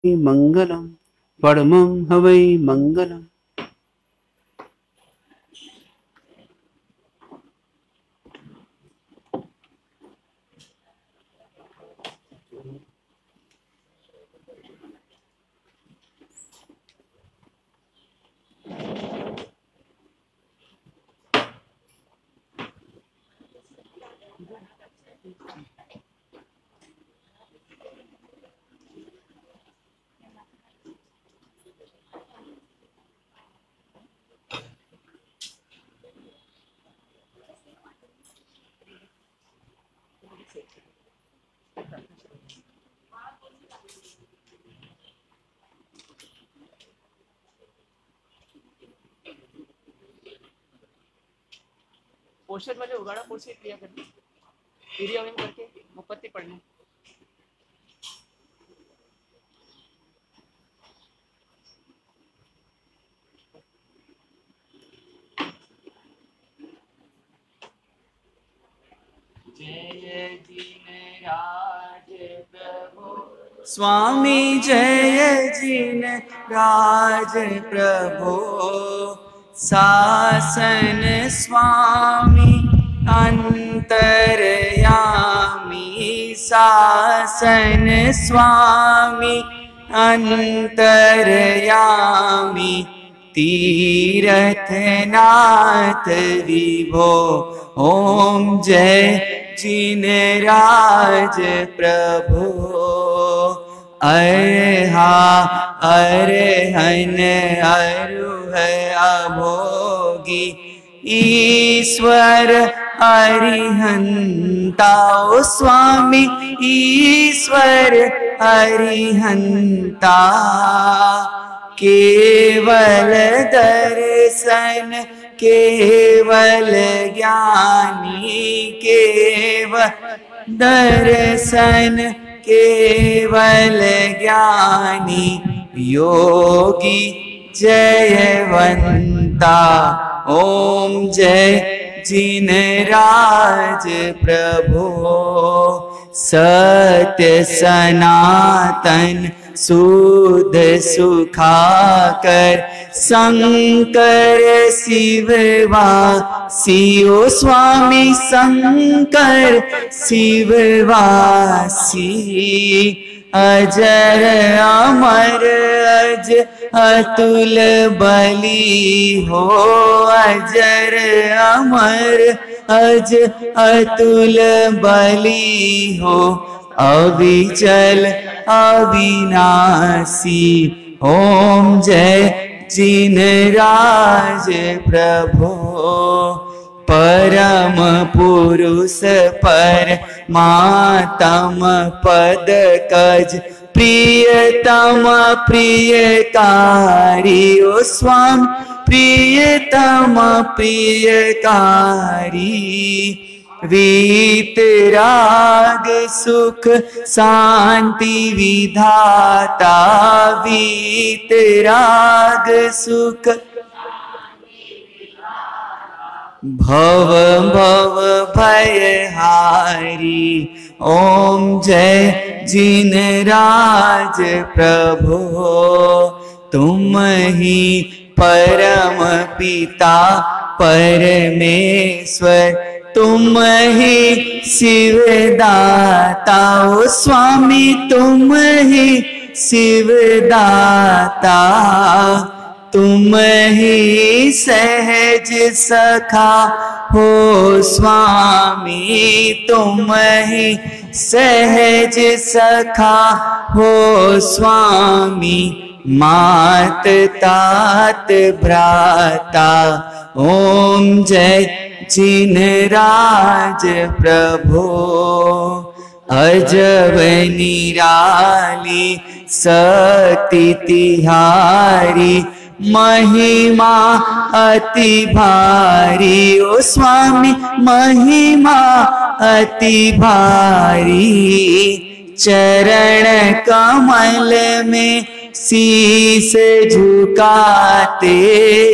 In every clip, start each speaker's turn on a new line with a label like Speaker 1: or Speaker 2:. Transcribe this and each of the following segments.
Speaker 1: मंगलम परमं हवै मंगलम।
Speaker 2: पोषण वाले उगाड़ा पोषण क्रिया करनी क्रिया में करके मुपत्ति पढ़ना।
Speaker 3: जय जिनराज प्रभु स्वामी, जय जिनराज प्रभु शासन स्वामी अंतर्यामी, शासन स्वामी अंतर्यामी, तीर्थनाथ विभो ओम जय जिनराज प्रभु। अरहा अरहन अरुह अभोगी, ईश्वर अरिहंता ओ स्वामी, ईश्वर अरिहंता। केवल दर्शन केवल ज्ञानी, केवल दर्शन केवल ज्ञानी, योगी जयवंता ओम जय जिनराज प्रभु। सत्य सनातन शुद्ध सुखाकर, शंकर शिववासी ओ स्वामी, शंकर शिववासी। अजर अमर अज अतुल बलि हो, अजर अमर अज अतुल बलि हो, अविचल अविनाशी ओम जय जिनराज प्रभु। परम पुरुष परमात्म पद कज, प्रियतम प्रियकारी ओ स्वामी, प्रियतम प्रियकारी। वीतराग सुख शांति विधाता, वीतराग सुख भव भव भयहारी ओम जय जिनराज प्रभु। तुम ही परम पिता परमेश्वर, तुम ही शिवदाता ओ स्वामी, तुम ही शिवदाता। तुम ही सहज सखा हो स्वामी, तुम ही सहज सखा हो स्वामी। मात तात भ्राता ओम जय जिनराज प्रभु। अजब निराली शक्ति तिहारी, महिमा अति भारी ओ स्वामी, महिमा अति भारी। चरण कमल में शीश झुकाते,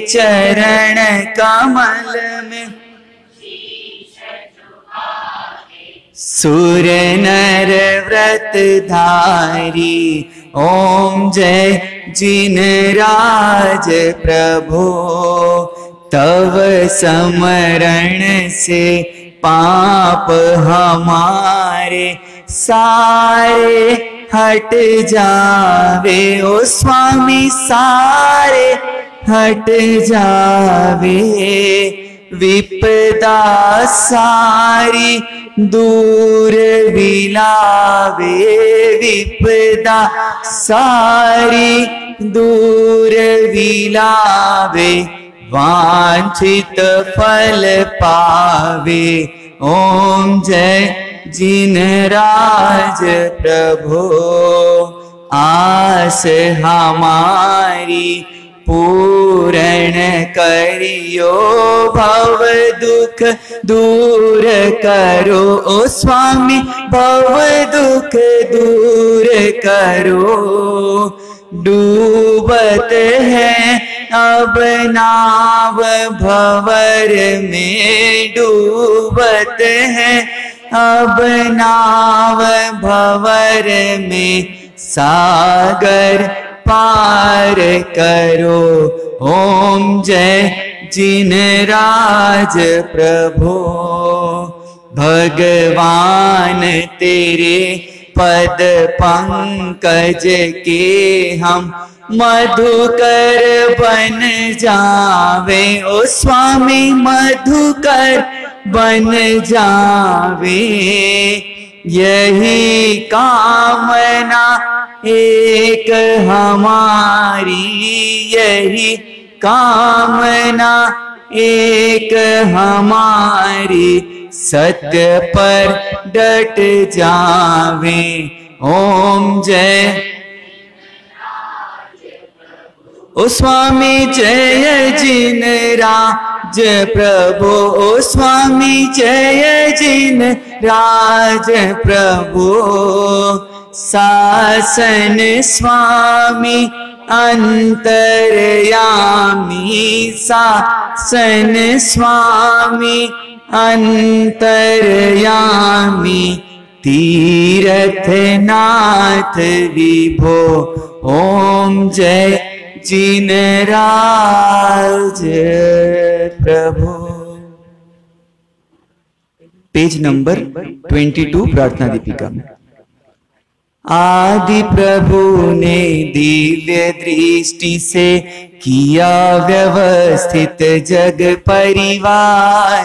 Speaker 3: चरण कमल में सुर नर व्रत धारी। ओम जय जिनराज प्रभो, तव समरण से पाप हमारे सारे हट जावे। ओ स्वामी सारे हट जावे। विपदा सारी दूर विलावे। विपदा सारी दूर विलावे। वांछित फल पावे। ओम जय जिनराज प्रभो, आस हमारी पूर्ण करियो। भव दुख दूर करो। ओ स्वामी भव दुख दूर करो। डूबत है अब नाव भंवर में। डूबत है अब नाव भंवर में। सागर पार करो। ओम जय जिनराज प्रभो, भगवान तेरे पद पंकज के हम मधुकर बन जावे। ओ स्वामी मधुकर बन जावे। यही कामना एक हमारी। यही कामना एक हमारी। सत्य पर डट जावे। ओम जय ओ स्वामी जय जिनराज प्रभो। ओ स्वामी जय जिनराज प्रभो। शासन स्वामी अंतर्यामी। शासन स्वामी अंतर्यामी। तीरथ नाथ विभो। ओम जय जिनराज प्रभो। पेज नंबर 22 प्रार्थना दीपिका में। आदि प्रभु ने दिव्य दृष्टि से किया व्यवस्थित जग परिवार।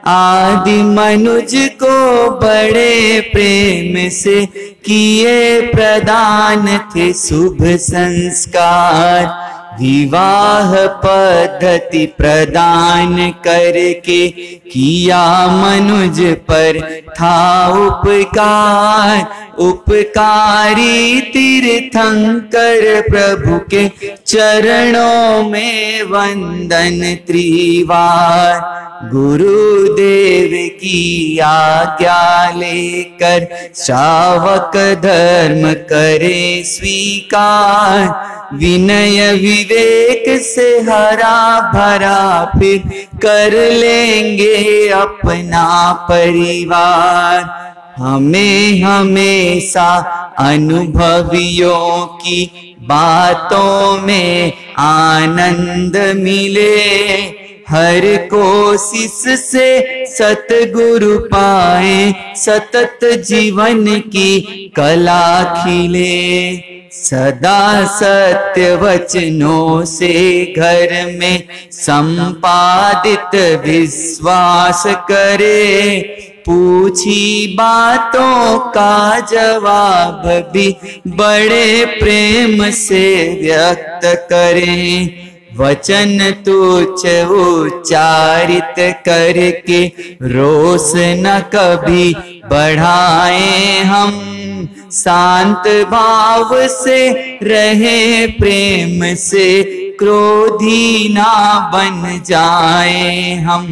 Speaker 3: आदि मनुज को बड़े प्रेम से किए प्रदान थे शुभ संस्कार। विवाह पद्धति प्रदान करके किया मनुज पर था उपकार। उपकारी तीर्थंकर प्रभु के चरणों में वंदन त्रिवार। गुरुदेव की आज्ञा लेकर श्रावक धर्म करे स्वीकार। विनय विवेक से हरा भरा फिर कर लेंगे अपना परिवार। हमें हमेशा अनुभवियों की बातों में आनंद मिले। हर कोशिश से सतगुरु पाए सतत जीवन की कला खिले। सदा सत्य वचनों से घर में संपादित विश्वास करे। पूछी बातों का जवाब भी बड़े प्रेम से व्यक्त करें। वचन तुच्छ उच्चारित करके रोष न कभी बढ़ाए हम। शांत भाव से रहे प्रेम से क्रोधी ना बन जाए हम।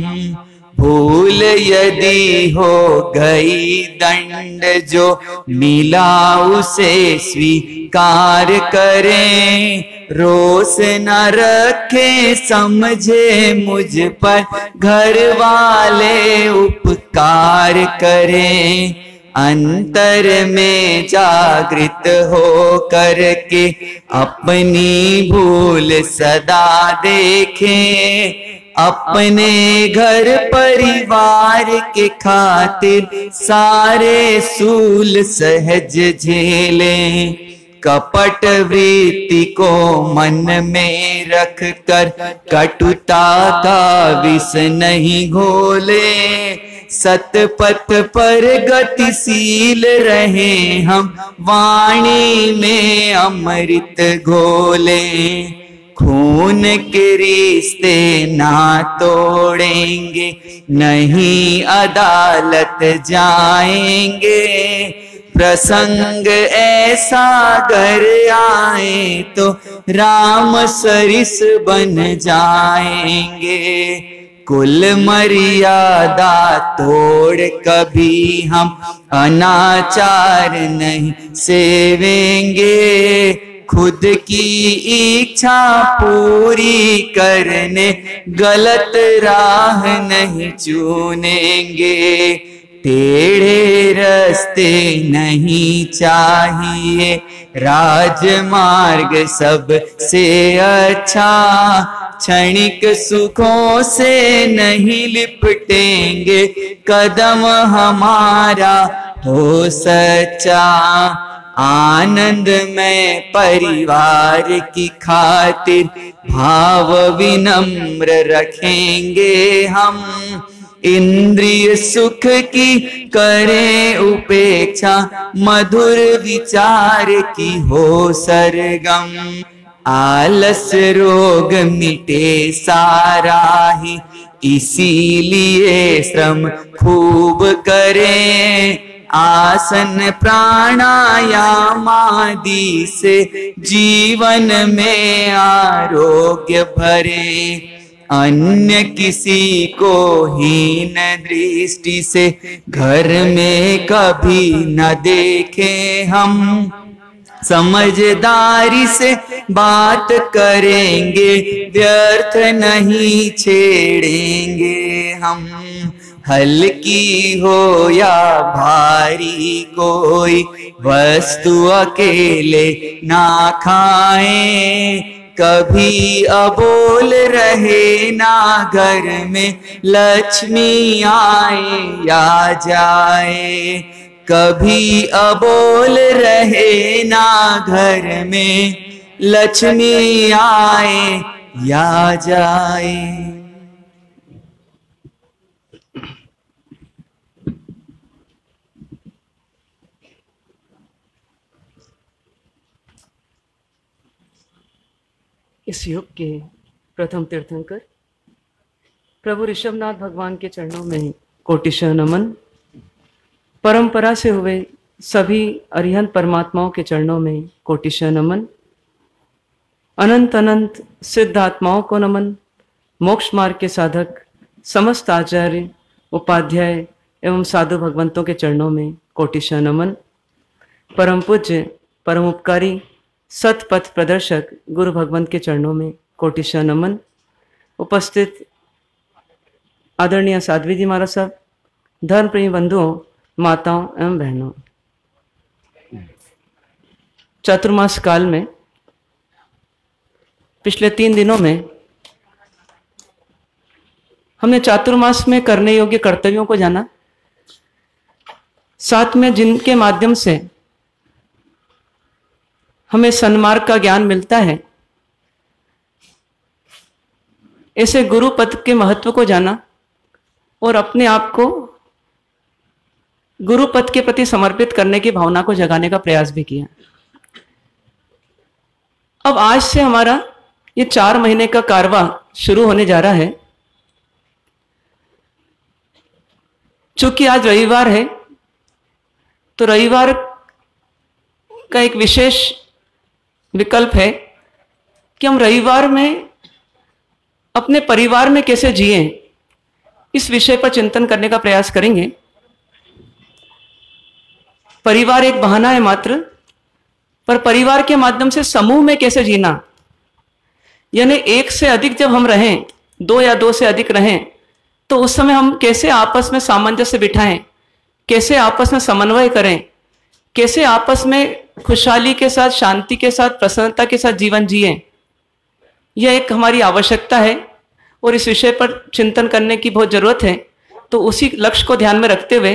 Speaker 3: भूल यदि हो गई दंड जो मिला उसे स्वीकार करें। रोष न रखे समझे मुझ पर घर वाले उपकार करें। अंतर में जागृत हो करके अपनी भूल सदा देखें। अपने घर परिवार के खातिर सारे सूल सहज झेलें। कपट वृत्ति को मन में रख कर कटुता का विष नहीं घोले। सतपथ पर गतिशील रहे हम, वाणी में अमृत घोले। खून के रिश्ते ना तोड़ेंगे, नहीं अदालत जाएंगे। प्रसंग ऐसा घर आए तो राम सरिस बन जाएंगे। कुल मर्यादा तोड़ कभी हम अनाचार नहीं सेवेंगे। खुद की इच्छा पूरी करने गलत राह नहीं चुनेंगे। टेढ़े रास्ते नहीं चाहिए, राजमार्ग सबसे अच्छा। क्षणिक सुखों से नहीं लिपटेंगे, कदम हमारा हो सच्चा। आनंद में परिवार की खातिर भाव विनम्र रखेंगे हम। इंद्रिय सुख की करें उपेक्षा, मधुर विचार की हो सरगम। आलस रोग मिटे सारा ही, इसीलिए श्रम खूब करें। आसन प्राणायाम आदि से जीवन में आरोग्य भरे। अन्य किसी को हीन दृष्टि से घर में कभी न देखें हम। समझदारी से बात करेंगे, व्यर्थ नहीं छेड़ेंगे हम। हल्की हो या भारी कोई वस्तु अकेले ना खाएं। कभी अबोल रहे ना घर में, लक्ष्मी आए या जाए। कभी अबोल रहे ना घर में, लक्ष्मी आए या जाए।
Speaker 2: इस युग के प्रथम तीर्थंकर प्रभु ऋषभनाथ भगवान के चरणों में कोटिशः नमन। परंपरा से हुए सभी अरिहंत परमात्माओं के चरणों में कोटिशः नमन। अनंत अनंत सिद्ध आत्माओं को नमन। मोक्ष मार्ग के साधक समस्त आचार्य उपाध्याय एवं साधु भगवंतों के चरणों में कोटिशः नमन। परम पूज्य परम उपकारी सतपथ प्रदर्शक गुरु भगवंत के चरणों में कोटिशः नमन। उपस्थित आदरणीय साध्वी जी महाराज साहब, धर्म प्रेमी बंधुओं, माताओं एवं बहनों, चातुर्मास काल में पिछले 3 दिनों में हमने चातुर्मास में करने योग्य कर्तव्यों को जाना, साथ में जिनके माध्यम से हमें सन्मार्ग का ज्ञान मिलता है, ऐसे गुरु पद के महत्व को जाना और अपने आप को गुरु पद के प्रति समर्पित करने की भावना को जगाने का प्रयास भी किया। अब आज से हमारा ये 4 महीने का कारवां शुरू होने जा रहा है। चूंकि आज रविवार है, तो रविवार का एक विशेष विकल्प है कि हम रविवार में अपने परिवार में कैसे जिएं, इस विषय पर चिंतन करने का प्रयास करेंगे। परिवार एक बहाना है मात्र, पर परिवार के माध्यम से समूह में कैसे जीना, यानी एक से अधिक जब हम रहें, 2 या 2 से अधिक रहें, तो उस समय हम कैसे आपस में सामंजस्य बिठाएं, कैसे आपस में समन्वय करें, कैसे आपस में खुशहाली के साथ, शांति के साथ, प्रसन्नता के साथ जीवन जिएं, यह एक हमारी आवश्यकता है और इस विषय पर चिंतन करने की बहुत जरूरत है। तो उसी लक्ष्य को ध्यान में रखते हुए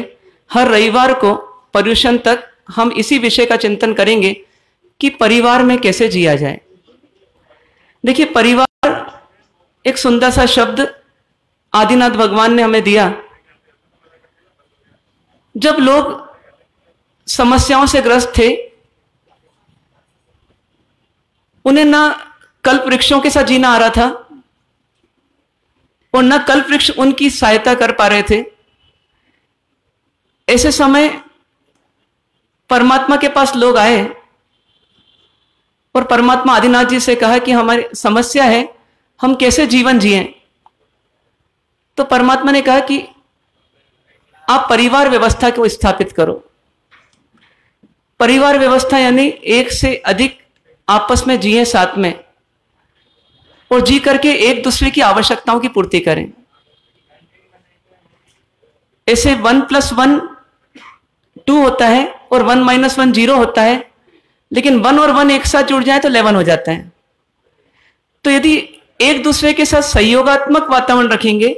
Speaker 2: हर रविवार को पर्युषण तक हम इसी विषय का चिंतन करेंगे कि परिवार में कैसे जिया जाए। देखिए, परिवार एक सुंदर सा शब्द आदिनाथ भगवान ने हमें दिया। जब लोग समस्याओं से ग्रस्त थे, उन्हें ना कल्प वृक्षों के साथ जीना आ रहा था और न कल्प वृक्ष उनकी सहायता कर पा रहे थे। ऐसे समय परमात्मा के पास लोग आए और परमात्मा आदिनाथ जी से कहा कि हमारी समस्या है, हम कैसे जीवन जिएं। तो परमात्मा ने कहा कि आप परिवार व्यवस्था को स्थापित करो। परिवार व्यवस्था यानी एक से अधिक आपस में जिए साथ में और जी करके एक दूसरे की आवश्यकताओं की पूर्ति करें। ऐसे 1+1 2 होता है और 1 - 1 0 होता है, लेकिन 1 और 1 एक साथ जुड़ जाए तो 11 हो जाता है। तो यदि एक दूसरे के साथ सहयोगात्मक वातावरण रखेंगे,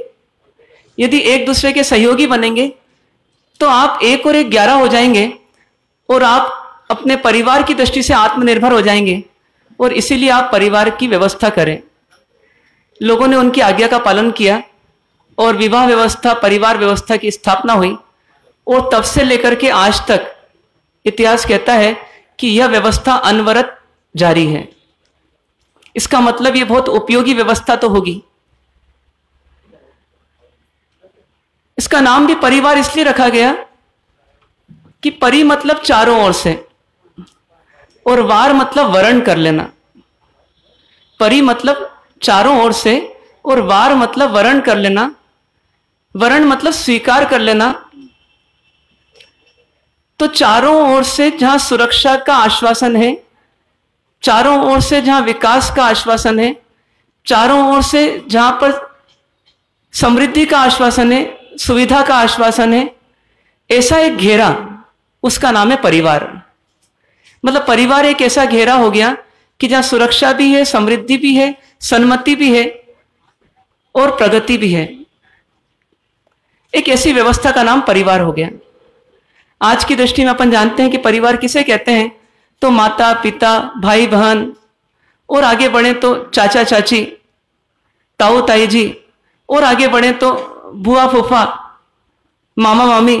Speaker 2: यदि एक दूसरे के सहयोगी बनेंगे, तो आप 1 और 1 11 हो जाएंगे और आप अपने परिवार की दृष्टि से आत्मनिर्भर हो जाएंगे। और इसीलिए आप परिवार की व्यवस्था करें। लोगों ने उनकी आज्ञा का पालन किया और विवाह व्यवस्था, परिवार व्यवस्था की स्थापना हुई और तब से लेकर के आज तक इतिहास कहता है कि यह व्यवस्था अनवरत जारी है। इसका मतलब यह बहुत उपयोगी व्यवस्था तो होगी। इसका नाम भी परिवार इसलिए रखा गया कि परि मतलब चारों ओर से और वार मतलब वर्ण कर लेना। परि मतलब चारों ओर से और वार मतलब वर्ण कर लेना। वर्ण मतलब स्वीकार कर लेना। तो चारों ओर से जहां सुरक्षा का आश्वासन है, चारों ओर से जहां विकास का आश्वासन है, चारों ओर से जहां पर समृद्धि का आश्वासन है, सुविधा का आश्वासन है, ऐसा एक घेरा, उसका नाम है परिवार। मतलब परिवार एक ऐसा घेरा हो गया कि जहां सुरक्षा भी है, समृद्धि भी है, सन्मति भी है और प्रगति भी है। एक ऐसी व्यवस्था का नाम परिवार हो गया। आज की दृष्टि में अपन जानते हैं कि परिवार किसे कहते हैं, तो माता पिता, भाई बहन और आगे बढ़े तो चाचा चाची, ताऊ ताई जी, और आगे बढ़े तो बुआ फूफा, मामा मामी,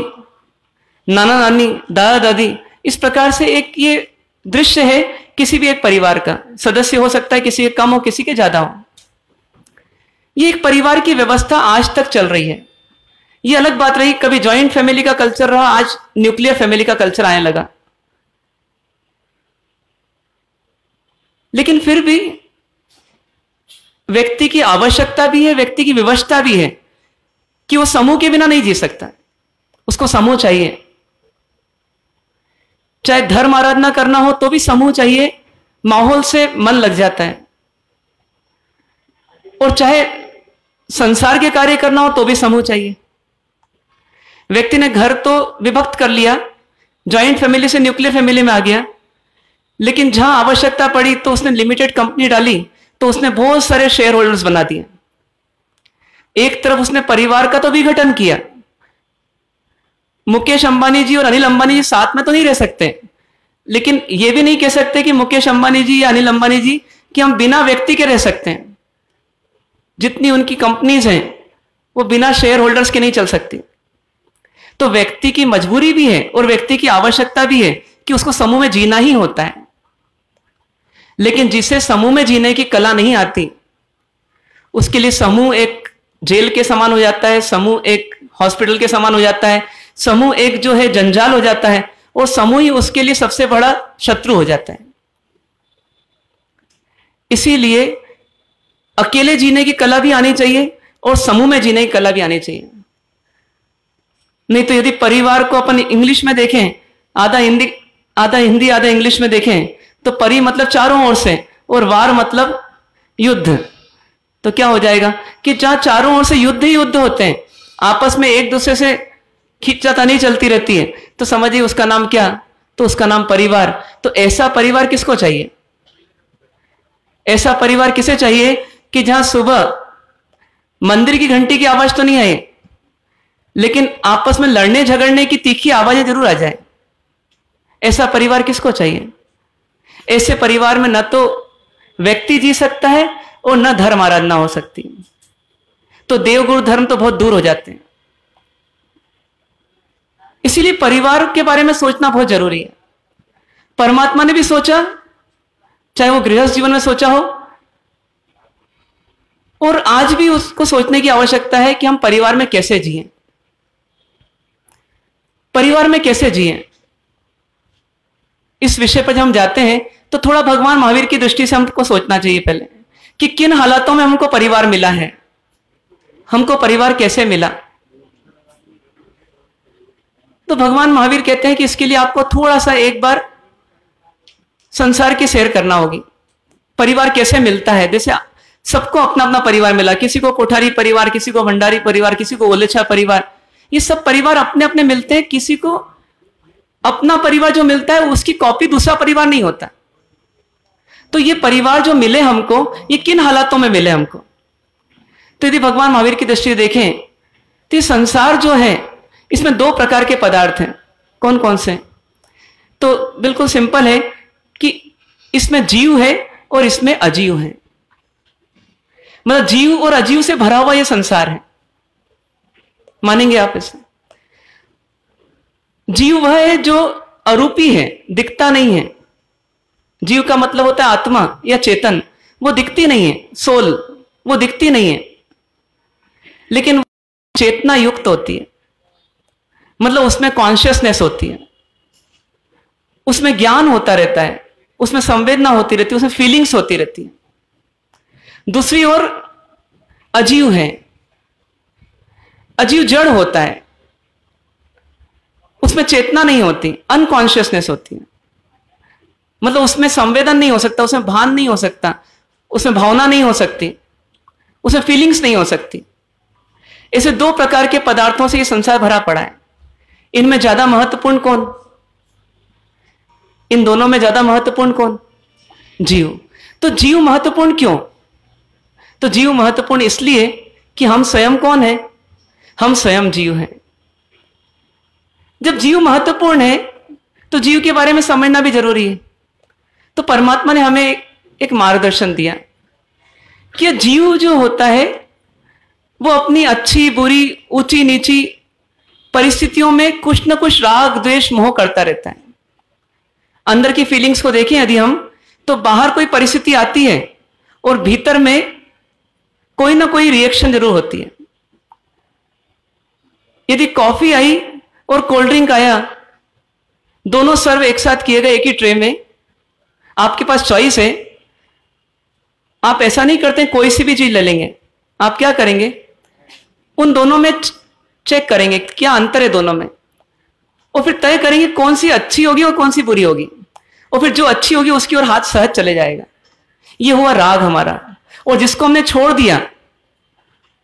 Speaker 2: नाना नानी, दादा दादी। इस प्रकार से एक ये दृश्य है किसी भी एक परिवार का। सदस्य हो सकता है किसी के कम हो, किसी के ज्यादा हो। ये एक परिवार की व्यवस्था आज तक चल रही है। ये अलग बात रही, कभी जॉइंट फैमिली का कल्चर रहा, आज न्यूक्लियर फैमिली का कल्चर आने लगा। लेकिन फिर भी व्यक्ति की आवश्यकता भी है, व्यक्ति की विवशता भी है कि वो समूह के बिना नहीं जी सकता। उसको समूह चाहिए। चाहे धर्म आराधना करना हो तो भी समूह चाहिए, माहौल से मन लग जाता है। और चाहे संसार के कार्य करना हो तो भी समूह चाहिए। व्यक्ति ने घर तो विभक्त कर लिया, जॉइंट फैमिली से न्यूक्लियर फैमिली में आ गया, लेकिन जहां आवश्यकता पड़ी तो उसने लिमिटेड कंपनी डाली, तो उसने बहुत सारे शेयर होल्डर्स बना दिए। एक तरफ उसने परिवार का तो विघटन किया। मुकेश अंबानी जी और अनिल अंबानी जी साथ में तो नहीं रह सकते, लेकिन यह भी नहीं कह सकते कि मुकेश अंबानी जी या अनिल अंबानी जी कि हम बिना व्यक्ति के रह सकते हैं। जितनी उनकी कंपनीज हैं वो बिना शेयर होल्डर्स के नहीं चल सकती। तो व्यक्ति की मजबूरी भी है और व्यक्ति की आवश्यकता भी है कि उसको समूह में जीना ही होता है। लेकिन जिसे समूह में जीने की कला नहीं आती, उसके लिए समूह एक जेल के समान हो जाता है, समूह एक हॉस्पिटल के समान हो जाता है, समूह एक जो है जंजाल हो जाता है, और समूह ही उसके लिए सबसे बड़ा शत्रु हो जाता है। इसीलिए अकेले जीने की कला भी आनी चाहिए और समूह में जीने की कला भी आनी चाहिए। नहीं तो यदि परिवार को अपन इंग्लिश में देखें, आधा हिंदी आधा इंग्लिश में देखें, तो परि मतलब चारों ओर से और वार मतलब युद्ध। तो क्या हो जाएगा कि जहां चारों ओर से युद्ध ही युद्ध होते हैं, आपस में एक दूसरे से खींचातानी चलती रहती है, तो समझिए उसका नाम क्या? तो उसका नाम परिवार। तो ऐसा परिवार किसको चाहिए? ऐसा परिवार किसे चाहिए कि जहां सुबह मंदिर की घंटी की आवाज तो नहीं आए, लेकिन आपस में लड़ने झगड़ने की तीखी आवाजें जरूर आ जाए। ऐसा परिवार किसको चाहिए? ऐसे परिवार में न तो व्यक्ति जी सकता है और न धर्म आराधना हो सकती है। तो देवगुरु धर्म तो बहुत दूर हो जाते हैं। इसीलिए परिवार के बारे में सोचना बहुत जरूरी है। परमात्मा ने भी सोचा, चाहे वो गृहस्थ जीवन में सोचा हो, और आज भी उसको सोचने की आवश्यकता है कि हम परिवार में कैसे जिएं। परिवार में कैसे जिएं, इस विषय पर जब हम जाते हैं तो थोड़ा भगवान महावीर की दृष्टि से हमको सोचना चाहिए पहले कि किन हालातों में हमको परिवार मिला है, हमको परिवार कैसे मिला। तो भगवान महावीर कहते हैं कि इसके लिए आपको थोड़ा सा एक बार संसार की सैर करना होगी। परिवार कैसे मिलता है? जैसे सबको अपना अपना परिवार मिला, किसी को कोठारी परिवार, किसी को भंडारी परिवार, किसी को ओलेछा परिवार। ये सब परिवार अपने अपने मिलते हैं। किसी को अपना परिवार जो मिलता है उसकी कॉपी दूसरा परिवार नहीं होता। तो ये परिवार जो मिले हमको, ये किन हालातों में मिले हमको? तो यदि भगवान महावीर की दृष्टि से देखें तो ये संसार जो है इसमें दो प्रकार के पदार्थ हैं। कौन कौन से? तो बिल्कुल सिंपल है कि इसमें जीव है और इसमें अजीव है। मतलब जीव और अजीव से भरा हुआ यह संसार है। मानेंगे आप इसे? जीव वह है जो अरूपी है, दिखता नहीं है। जीव का मतलब होता है आत्मा या चेतन। वो दिखती नहीं है, सोल वो दिखती नहीं है, लेकिन चेतना युक्त होती है। मतलब उसमें कॉन्शियसनेस होती है, उसमें ज्ञान होता रहता है, उसमें संवेदना होती रहती है, उसमें फीलिंग्स होती रहती है। दूसरी ओर अजीव है। अजीव जड़ होता है, उसमें चेतना नहीं होती, अनकॉन्शियसनेस होती है। मतलब उसमें संवेदन नहीं हो सकता, उसमें भान नहीं हो सकता, उसमें भावना नहीं हो सकती, उसमें फीलिंग्स नहीं हो सकती। ऐसे दो प्रकार के पदार्थों से ये संसार भरा पड़ा है। इनमें ज्यादा महत्वपूर्ण कौन? इन दोनों में ज्यादा महत्वपूर्ण कौन? जीव। तो जीव महत्वपूर्ण क्यों? तो जीव महत्वपूर्ण इसलिए कि हम स्वयं कौन है? हम स्वयं जीव हैं। जब जीव महत्वपूर्ण है तो जीव के बारे में समझना भी जरूरी है। तो परमात्मा ने हमें एक मार्गदर्शन दिया कि जीव जो होता है वो अपनी अच्छी बुरी ऊंची नीची परिस्थितियों में कुछ ना कुछ राग द्वेष मोह करता रहता है। अंदर की फीलिंग्स को देखें यदि हम, तो बाहर कोई परिस्थिति आती है और भीतर में कोई ना कोई रिएक्शन जरूर होती है। यदि कॉफी आई और कोल्ड ड्रिंक आया, दोनों सर्व एक साथ किए गए एक ही ट्रे में, आपके पास चॉइस है। आप ऐसा नहीं करते कोई सी भी चीज ले लेंगे। आप क्या करेंगे? उन दोनों में चेक करेंगे क्या अंतर है दोनों में, और फिर तय करेंगे कौन सी अच्छी होगी और कौन सी बुरी होगी, और फिर जो अच्छी होगी उसकी ओर हाथ सहज चले जाएगा। ये हुआ राग हमारा। और जिसको हमने छोड़ दिया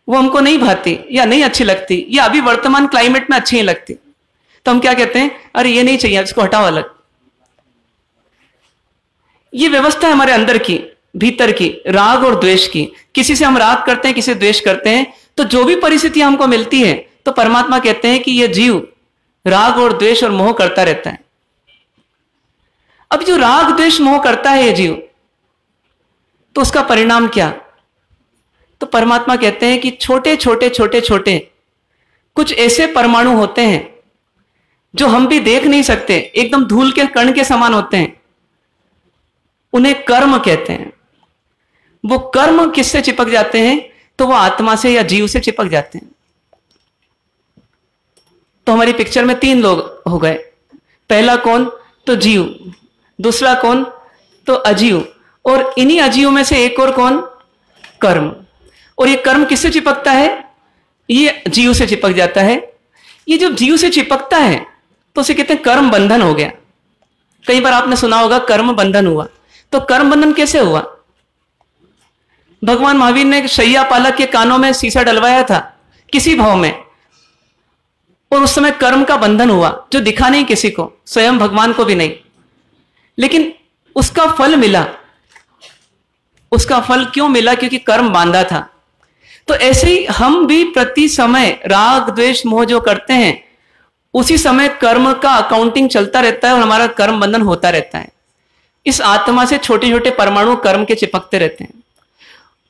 Speaker 2: वो हमको नहीं भाती या नहीं अच्छी लगती, या अभी वर्तमान क्लाइमेट में अच्छी नहीं लगती, तो हम क्या कहते हैं? अरे ये नहीं चाहिए, इसको हटाओ अलग। ये व्यवस्था है हमारे अंदर की, भीतर की, राग और द्वेष की। किसी से हम राग करते हैं, किसी से द्वेष करते हैं, तो जो भी परिस्थिति हमको मिलती है तो परमात्मा कहते हैं कि यह जीव राग और द्वेष और मोह करता रहता है। अब जो राग द्वेष मोह करता है ये जीव, तो उसका परिणाम क्या? तो परमात्मा कहते हैं कि छोटे छोटे छोटे छोटे कुछ ऐसे परमाणु होते हैं जो हम भी देख नहीं सकते, एकदम धूल के कण के समान होते हैं। उन्हें कर्म कहते हैं। वो कर्म किससे चिपक जाते हैं? तो वो आत्मा से या जीव से चिपक जाते हैं। तो हमारी पिक्चर में तीन लोग हो गए। पहला कौन? तो जीव। दूसरा कौन? तो अजीव। और इन्हीं अजीव में से एक और कौन? कर्म। और ये कर्म किससे चिपकता है? ये जीव से चिपक जाता है। ये जब जीव से चिपकता है तो उसे कहते हैं कर्म बंधन हो गया। कई बार आपने सुना होगा कर्म बंधन हुआ। तो कर्म बंधन कैसे हुआ? भगवान महावीर ने शैया पालक के कानों में शीशा डलवाया था किसी भाव में, और उस समय कर्म का बंधन हुआ जो दिखा नहीं किसी को, स्वयं भगवान को भी नहीं, लेकिन उसका फल मिला। उसका फल क्यों मिला? क्योंकि कर्म बांधा था। तो ऐसे ही हम भी प्रति समय राग द्वेष मोह जो करते हैं, उसी समय कर्म का अकाउंटिंग चलता रहता है और हमारा कर्म बंधन होता रहता है। इस आत्मा से छोटे छोटे परमाणु कर्म के चिपकते रहते हैं,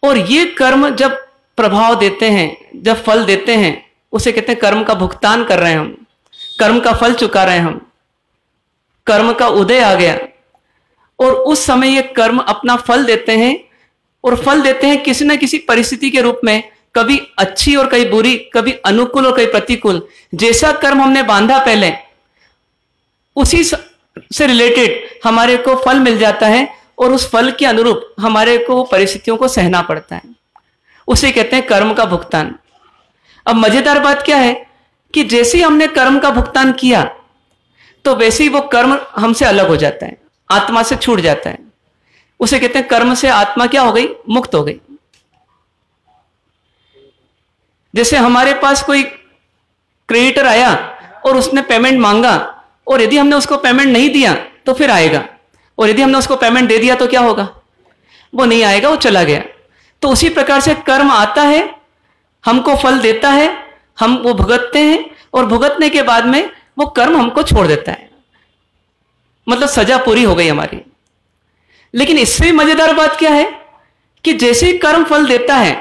Speaker 2: और ये कर्म जब प्रभाव देते हैं, जब फल देते हैं, उसे कहते हैं कर्म का भुगतान कर रहे हैं हम, कर्म का फल चुका रहे हैं हम, कर्म का उदय आ गया। और उस समय ये कर्म अपना फल देते हैं, और फल देते हैं किसी न किसी परिस्थिति के रूप में, कभी अच्छी और कभी बुरी, कभी अनुकूल और कभी प्रतिकूल। जैसा कर्म हमने बांधा पहले, उसी से रिलेटेड हमारे को फल मिल जाता है, और उस फल के अनुरूप हमारे को परिस्थितियों को सहना पड़ता है। उसे कहते हैं कर्म का भुगतान। अब मजेदार बात क्या है कि जैसे ही हमने कर्म का भुगतान किया, तो वैसे ही वो कर्म हमसे अलग हो जाता है, आत्मा से छूट जाता है। उसे कहते हैं कर्म से आत्मा क्या हो गई? मुक्त हो गई। जैसे हमारे पास कोई क्रेडिटर आया और उसने पेमेंट मांगा, और यदि हमने उसको पेमेंट नहीं दिया तो फिर आएगा, और यदि हमने उसको पेमेंट दे दिया तो क्या होगा? वो नहीं आएगा, वो चला गया। तो उसी प्रकार से कर्म आता है, हमको फल देता है, हम वो भुगतते हैं, और भुगतने के बाद में वो कर्म हमको छोड़ देता है, मतलब सजा पूरी हो गई हमारी। लेकिन इससे भी मजेदार बात क्या है कि जैसे ही कर्म फल देता है,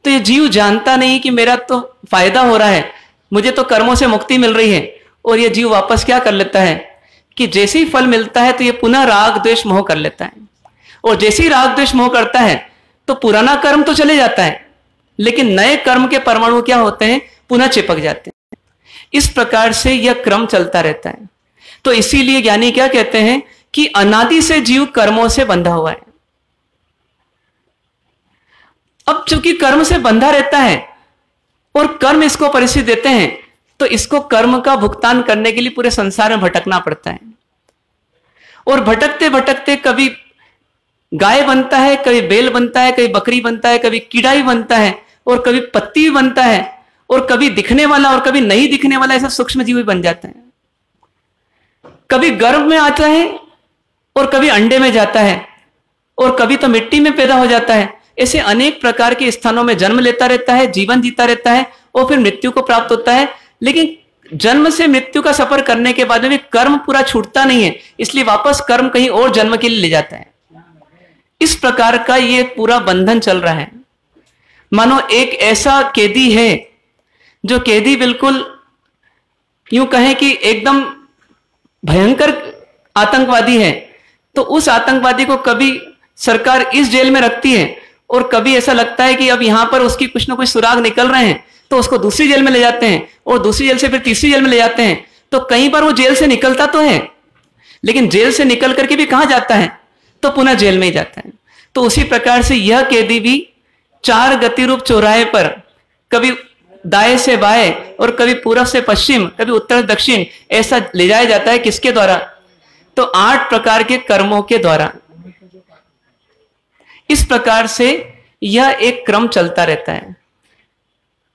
Speaker 2: तो ये जीव जानता नहीं कि मेरा तो फायदा हो रहा है, मुझे तो कर्मों से मुक्ति मिल रही है, और ये जीव वापस क्या कर लेता है कि जैसे ही फल मिलता है तो ये पुनः राग द्वेष मोह कर लेता है, और जैसे ही राग द्वेष मोह करता है तो पुराना कर्म तो चले जाता है, लेकिन नए कर्म के परमाणु क्या होते हैं? पुनः चिपक जाते हैं। इस प्रकार से यह क्रम चलता रहता है। तो इसीलिए ज्ञानी क्या कहते हैं कि अनादि से जीव कर्मों से बंधा हुआ है। अब चूंकि कर्म से बंधा रहता है और कर्म इसको परिस्थिति देते हैं, तो इसको कर्म का भुगतान करने के लिए पूरे संसार में भटकना पड़ता है। और भटकते भटकते कभी गाय बनता है, कभी बैल बनता है, कभी बकरी बनता है, कभी कीड़ा भी बनता है, और कभी पत्ती भी बनता है, और कभी दिखने वाला और कभी नहीं दिखने वाला ऐसा सूक्ष्म जीव भी बन जाता है। कभी गर्भ में आता है और कभी अंडे में जाता है, और कभी तो मिट्टी में पैदा हो जाता है। ऐसे अनेक प्रकार के स्थानों में जन्म लेता रहता है, जीवन जीता रहता है, और फिर मृत्यु को प्राप्त होता है। लेकिन जन्म से मृत्यु का सफर करने के बाद में भी कर्म पूरा छूटता नहीं है, इसलिए वापस कर्म कहीं और जन्म के लिए ले जाता है। इस प्रकार का ये पूरा बंधन चल रहा है। मानो एक ऐसा कैदी है, जो कैदी बिल्कुल यूं कहें कि एकदम भयंकर आतंकवादी है, तो उस आतंकवादी को कभी सरकार इस जेल में रखती है, और कभी ऐसा लगता है कि अब यहां पर उसकी कुछ ना कुछ सुराग निकल रहे हैं, तो उसको दूसरी जेल में ले जाते हैं, और दूसरी जेल से फिर तीसरी जेल में ले जाते हैं। तो कई बार वो जेल से निकलता तो है, लेकिन जेल से निकल करके भी कहां जाता है? तो पुनः जेल में ही जाता है। तो उसी प्रकार से यह कैदी भी चार गति रूप चौराहे पर, कभी दाएं से बाएं और कभी पूर्व से पश्चिम, कभी उत्तर से दक्षिण, ऐसा ले जाया जाता है। किसके द्वारा? तो 8 प्रकार के कर्मों के द्वारा। इस प्रकार से यह एक क्रम चलता रहता है।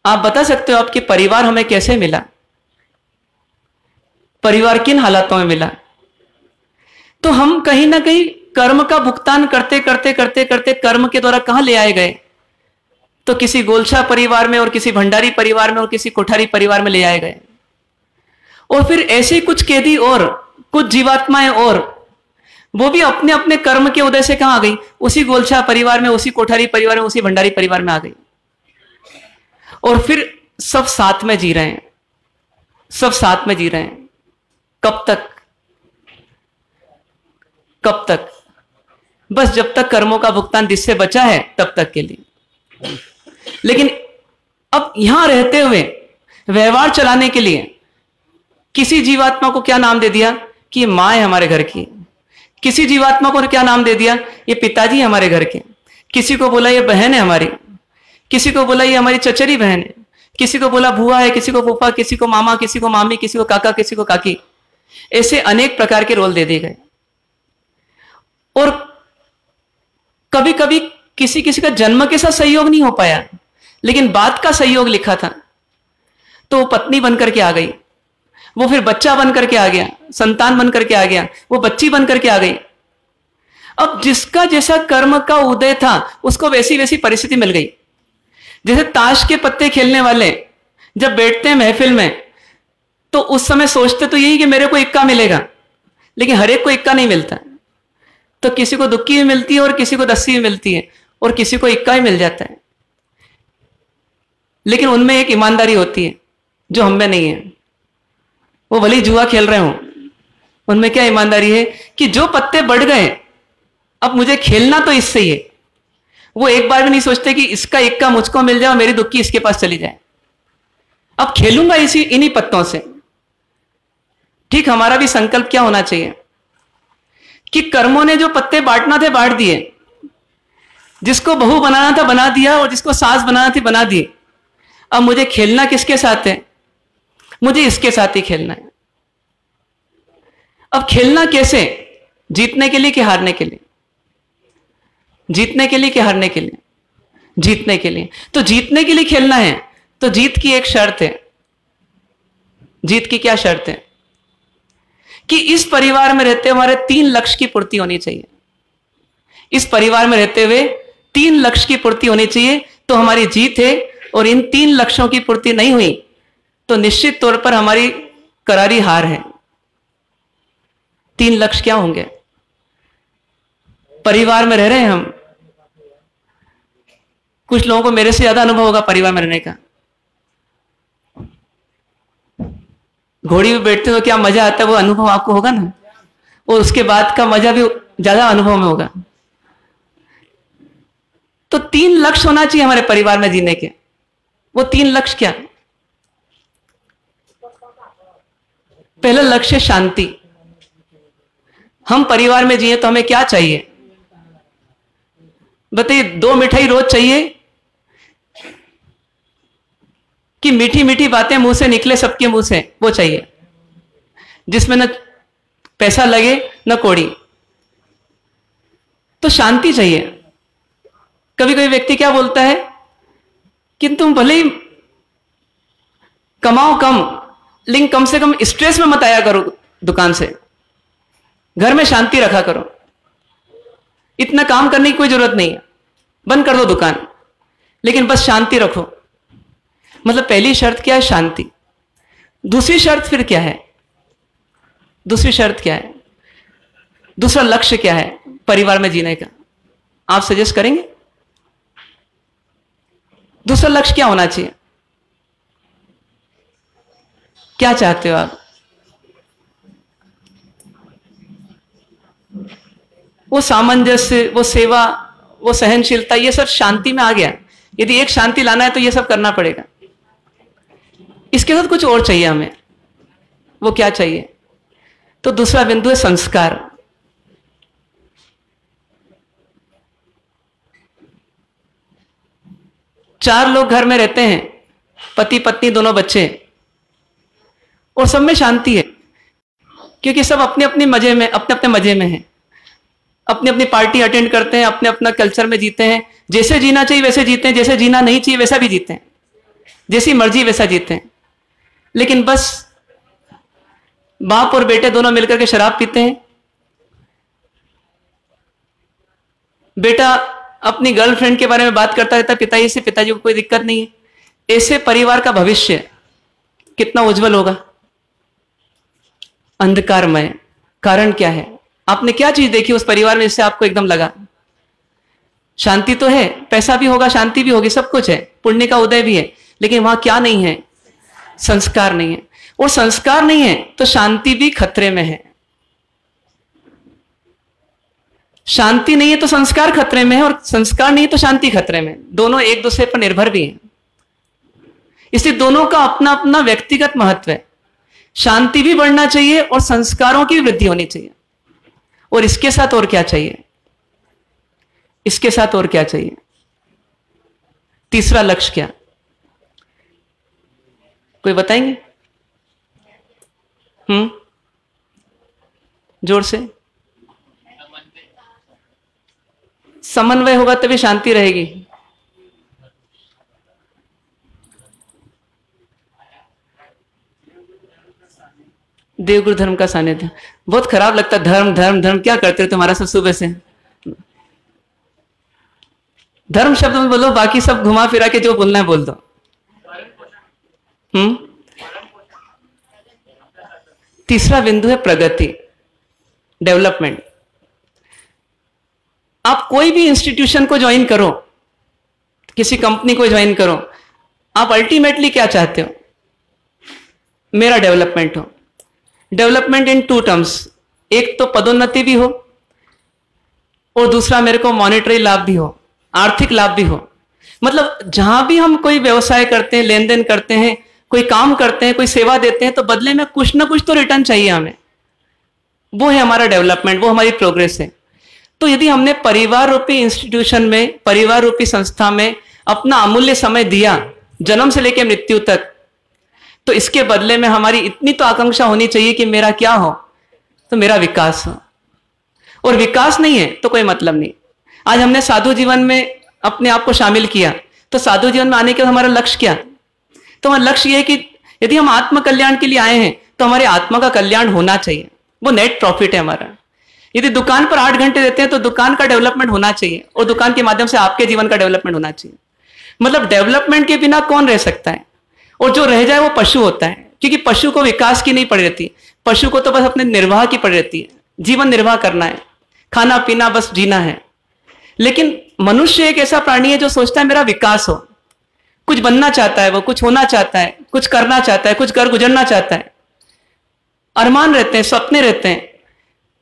Speaker 2: आप बता सकते हो आपके परिवार हमें कैसे मिला? परिवार किन हालातों में मिला? तो हम कहीं ना कहीं कर्म का भुगतान करते करते करते करते कर्म के द्वारा कहां ले आए गए? तो किसी गोलछा परिवार में, और किसी भंडारी परिवार में, और किसी कोठारी परिवार में ले आए गए। और फिर ऐसे कुछ कैदी और कुछ जीवात्माएं और, वो भी अपने अपने कर्म के उदय से कहां आ गई? उसी गोलछा परिवार में, उसी कोठारी परिवार में, उसी भंडारी परिवार में आ गई। और फिर सब साथ में जी रहे हैं, सब साथ में जी रहे हैं। कब तक? कब तक? बस जब तक कर्मों का भुगतान जिससे बचा है तब तक के लिए। लेकिन अब यहां रहते हुए व्यवहार चलाने के लिए किसी जीवात्मा को क्या नाम दे दिया कि ये मां है हमारे घर की, किसी जीवात्मा को क्या नाम दे दिया, ये पिताजी हमारे घर के, किसी को बोला ये बहन है हमारी, किसी को बोला ये हमारी चचेरी बहन है, किसी को बोला बुआ है, किसी को फूफा, किसी को मामा, किसी को मामी, किसी को काका, किसी को काकी। ऐसे अनेक प्रकार के रोल दे दिए गए। और कभी कभी किसी किसी का जन्म के साथ सहयोग नहीं हो पाया, लेकिन बात का सहयोग लिखा था। तो वो पत्नी बन करके आ गई, वो फिर बच्चा बन करके आ गया, संतान बन करके आ गया, वो बच्ची बन करके आ गई। अब जिसका जैसा कर्म का उदय था उसको वैसी वैसी परिस्थिति मिल गई। जैसे ताश के पत्ते खेलने वाले जब बैठते हैं महफिल में तो उस समय सोचते तो यही कि मेरे को इक्का मिलेगा, लेकिन हर एक को इक्का नहीं मिलता। तो किसी को दुक्की भी मिलती है और किसी को दस्सी भी मिलती है और किसी को इक्का ही मिल जाता है। लेकिन उनमें एक ईमानदारी होती है जो हम में नहीं है। वो भले ही जुआ खेल रहे हो, उनमें क्या ईमानदारी है कि जो पत्ते बढ़ गए अब मुझे खेलना तो इससे ही है। वो एक बार भी नहीं सोचते कि इसका इक्का मुझको मिल जाए और मेरी दुक्की इसके पास चली जाए, अब खेलूंगा इसी इन्हीं पत्तों से। ठीक हमारा भी संकल्प क्या होना चाहिए कि कर्मों ने जो पत्ते बांटना थे बांट दिए, जिसको बहू बनाना था बना दिया और जिसको सास बनाना थी बना दी। अब मुझे खेलना किसके साथ है? मुझे इसके साथ ही खेलना है। अब खेलना कैसे? जीतने के लिए कि हारने के लिए? जीतने के लिए कि हारने के लिए? जीतने के लिए। तो जीतने के लिए खेलना है तो जीत की एक शर्त है। जीत की क्या शर्त है? कि इस परिवार में रहते हमारे 3 लक्ष्य की पूर्ति होनी चाहिए। इस परिवार में रहते हुए 3 लक्ष्य की पूर्ति होनी चाहिए तो हमारी जीत है। और इन 3 लक्ष्यों की पूर्ति नहीं हुई तो निश्चित तौर पर हमारी करारी हार है। 3 लक्ष्य क्या होंगे? परिवार में रह रहे हैं हम, कुछ लोगों को मेरे से ज्यादा अनुभव होगा परिवार में रहने का। घोड़ी में बैठते हो क्या मजा आता है वो अनुभव आपको होगा ना, और उसके बाद का मजा भी ज्यादा अनुभव में होगा। तो 3 लक्ष्य होना चाहिए हमारे परिवार में जीने के। वो 3 लक्ष्य क्या? पहला लक्ष्य शांति। हम परिवार में जिए तो हमें क्या चाहिए बताइए? 2 मिठाई रोज चाहिए कि मीठी मीठी बातें मुंह से निकले सबके मुंह से, वो चाहिए जिसमें न पैसा लगे न कौड़ी। तो शांति चाहिए। कभी कभी व्यक्ति क्या बोलता है कि तुम भले ही कमाओ कम लेकिन कम से कम स्ट्रेस में मत आया करो दुकान से, घर में शांति रखा करो, इतना काम करने की कोई जरूरत नहीं है, बंद कर दो दुकान लेकिन बस शांति रखो। मतलब पहली शर्त क्या है? शांति। दूसरी शर्त फिर क्या है? दूसरी शर्त क्या है? दूसरा लक्ष्य क्या है परिवार में जीने का? आप सजेस्ट करेंगे दूसरा लक्ष्य क्या होना चाहिए? क्या चाहते हो आप? वो सामंजस्य, वो सेवा, वो सहनशीलता, ये सब शांति में आ गया। यदि एक शांति लाना है तो ये सब करना पड़ेगा। इसके साथ कुछ और चाहिए हमें। वो क्या चाहिए? तो दूसरा बिंदु है संस्कार। चार लोग घर में रहते हैं, पति पत्नी दोनों बच्चे, और सब में शांति है क्योंकि सब अपने अपने मजे में, अपने अपने मजे में हैं, अपनी अपनी पार्टी अटेंड करते हैं, अपने अपना कल्चर में जीते हैं। जैसे जीना चाहिए वैसे जीते हैं, जैसे जीना नहीं चाहिए वैसा भी जीते हैं, जैसी मर्जी वैसा जीते हैं। लेकिन बस बाप और बेटे दोनों मिलकर के शराब पीते हैं। बेटा अपनी गर्लफ्रेंड के बारे में बात करता रहता है पिताजी से, पिताजी को कोई दिक्कत नहीं है। ऐसे परिवार का भविष्य कितना उज्जवल होगा? अंधकारमय। कारण क्या है? आपने क्या चीज देखी उस परिवार में जिससे आपको एकदम लगा शांति तो है, पैसा भी होगा, शांति भी होगी, सब कुछ है, पुण्य का उदय भी है, लेकिन वहां क्या नहीं है? संस्कार नहीं है। और संस्कार नहीं है तो शांति भी खतरे में है। शांति नहीं है तो संस्कार खतरे में है, और संस्कार नहीं है तो शांति खतरे में। दोनों एक दूसरे पर निर्भर भी हैं, इसलिए दोनों का अपना अपना व्यक्तिगत महत्व है। शांति भी बढ़ना चाहिए और संस्कारों की वृद्धि होनी चाहिए। और इसके साथ और क्या चाहिए? इसके साथ और क्या चाहिए? तीसरा लक्ष्य क्या? कोई बताएंगे? जोर से। समन्वय होगा तभी शांति रहेगी। देवगुरु धर्म का सानिध्य। बहुत खराब लगता है, धर्म धर्म धर्म, क्या करते हो तुम्हारा सब सुबह से? धर्म शब्द में बोलो, बाकी सब घुमा फिरा के जो बोलना है बोल दो। तीसरा बिंदु है प्रगति, डेवलपमेंट। आप कोई भी इंस्टीट्यूशन को ज्वाइन करो, किसी कंपनी को ज्वाइन करो, आप अल्टीमेटली क्या चाहते हो? मेरा डेवलपमेंट हो। डेवलपमेंट इन टू टर्म्स, एक तो पदोन्नति भी हो और दूसरा मेरे को मॉनेटरी लाभ भी हो, आर्थिक लाभ भी हो। मतलब जहां भी हम कोई व्यवसाय करते हैं, लेन देन करते हैं, कोई काम करते हैं, कोई सेवा देते हैं, तो बदले में कुछ ना कुछ तो रिटर्न चाहिए हमें। वो है हमारा डेवलपमेंट, वो हमारी प्रोग्रेस है। तो यदि हमने परिवार रूपी इंस्टीट्यूशन में, परिवार रूपी संस्था में अपना अमूल्य समय दिया, जन्म से लेकर मृत्यु तक, तो इसके बदले में हमारी इतनी तो आकांक्षा होनी चाहिए कि मेरा क्या हो? तो मेरा विकास हो। और विकास नहीं है तो कोई मतलब नहीं। आज हमने साधु जीवन में अपने आप को शामिल किया, तो साधु जीवन में आने के बाद हमारा लक्ष्य क्या? तो हमारा लक्ष्य यह है कि यदि हम आत्म कल्याण के लिए आए हैं तो हमारे आत्मा का कल्याण होना चाहिए, वो नेट प्रॉफिट है हमारा। यदि दुकान पर 8 घंटे देते हैं तो दुकान का डेवलपमेंट होना चाहिए और दुकान के माध्यम से आपके जीवन का डेवलपमेंट होना चाहिए। मतलब डेवलपमेंट के बिना कौन रह सकता है? और जो रह जाए वो पशु होता है, क्योंकि पशु को विकास की नहीं पड़ी रहती, पशु को तो बस अपने निर्वाह की पड़ी रहती है, जीवन निर्वाह करना है, खाना पीना बस जीना है। लेकिन मनुष्य एक ऐसा प्राणी है जो सोचता है मेरा विकास हो, कुछ बनना चाहता है, वो कुछ होना चाहता है, कुछ करना चाहता है, कुछ कर गुजरना चाहता है, अरमान रहते हैं, सपने रहते हैं।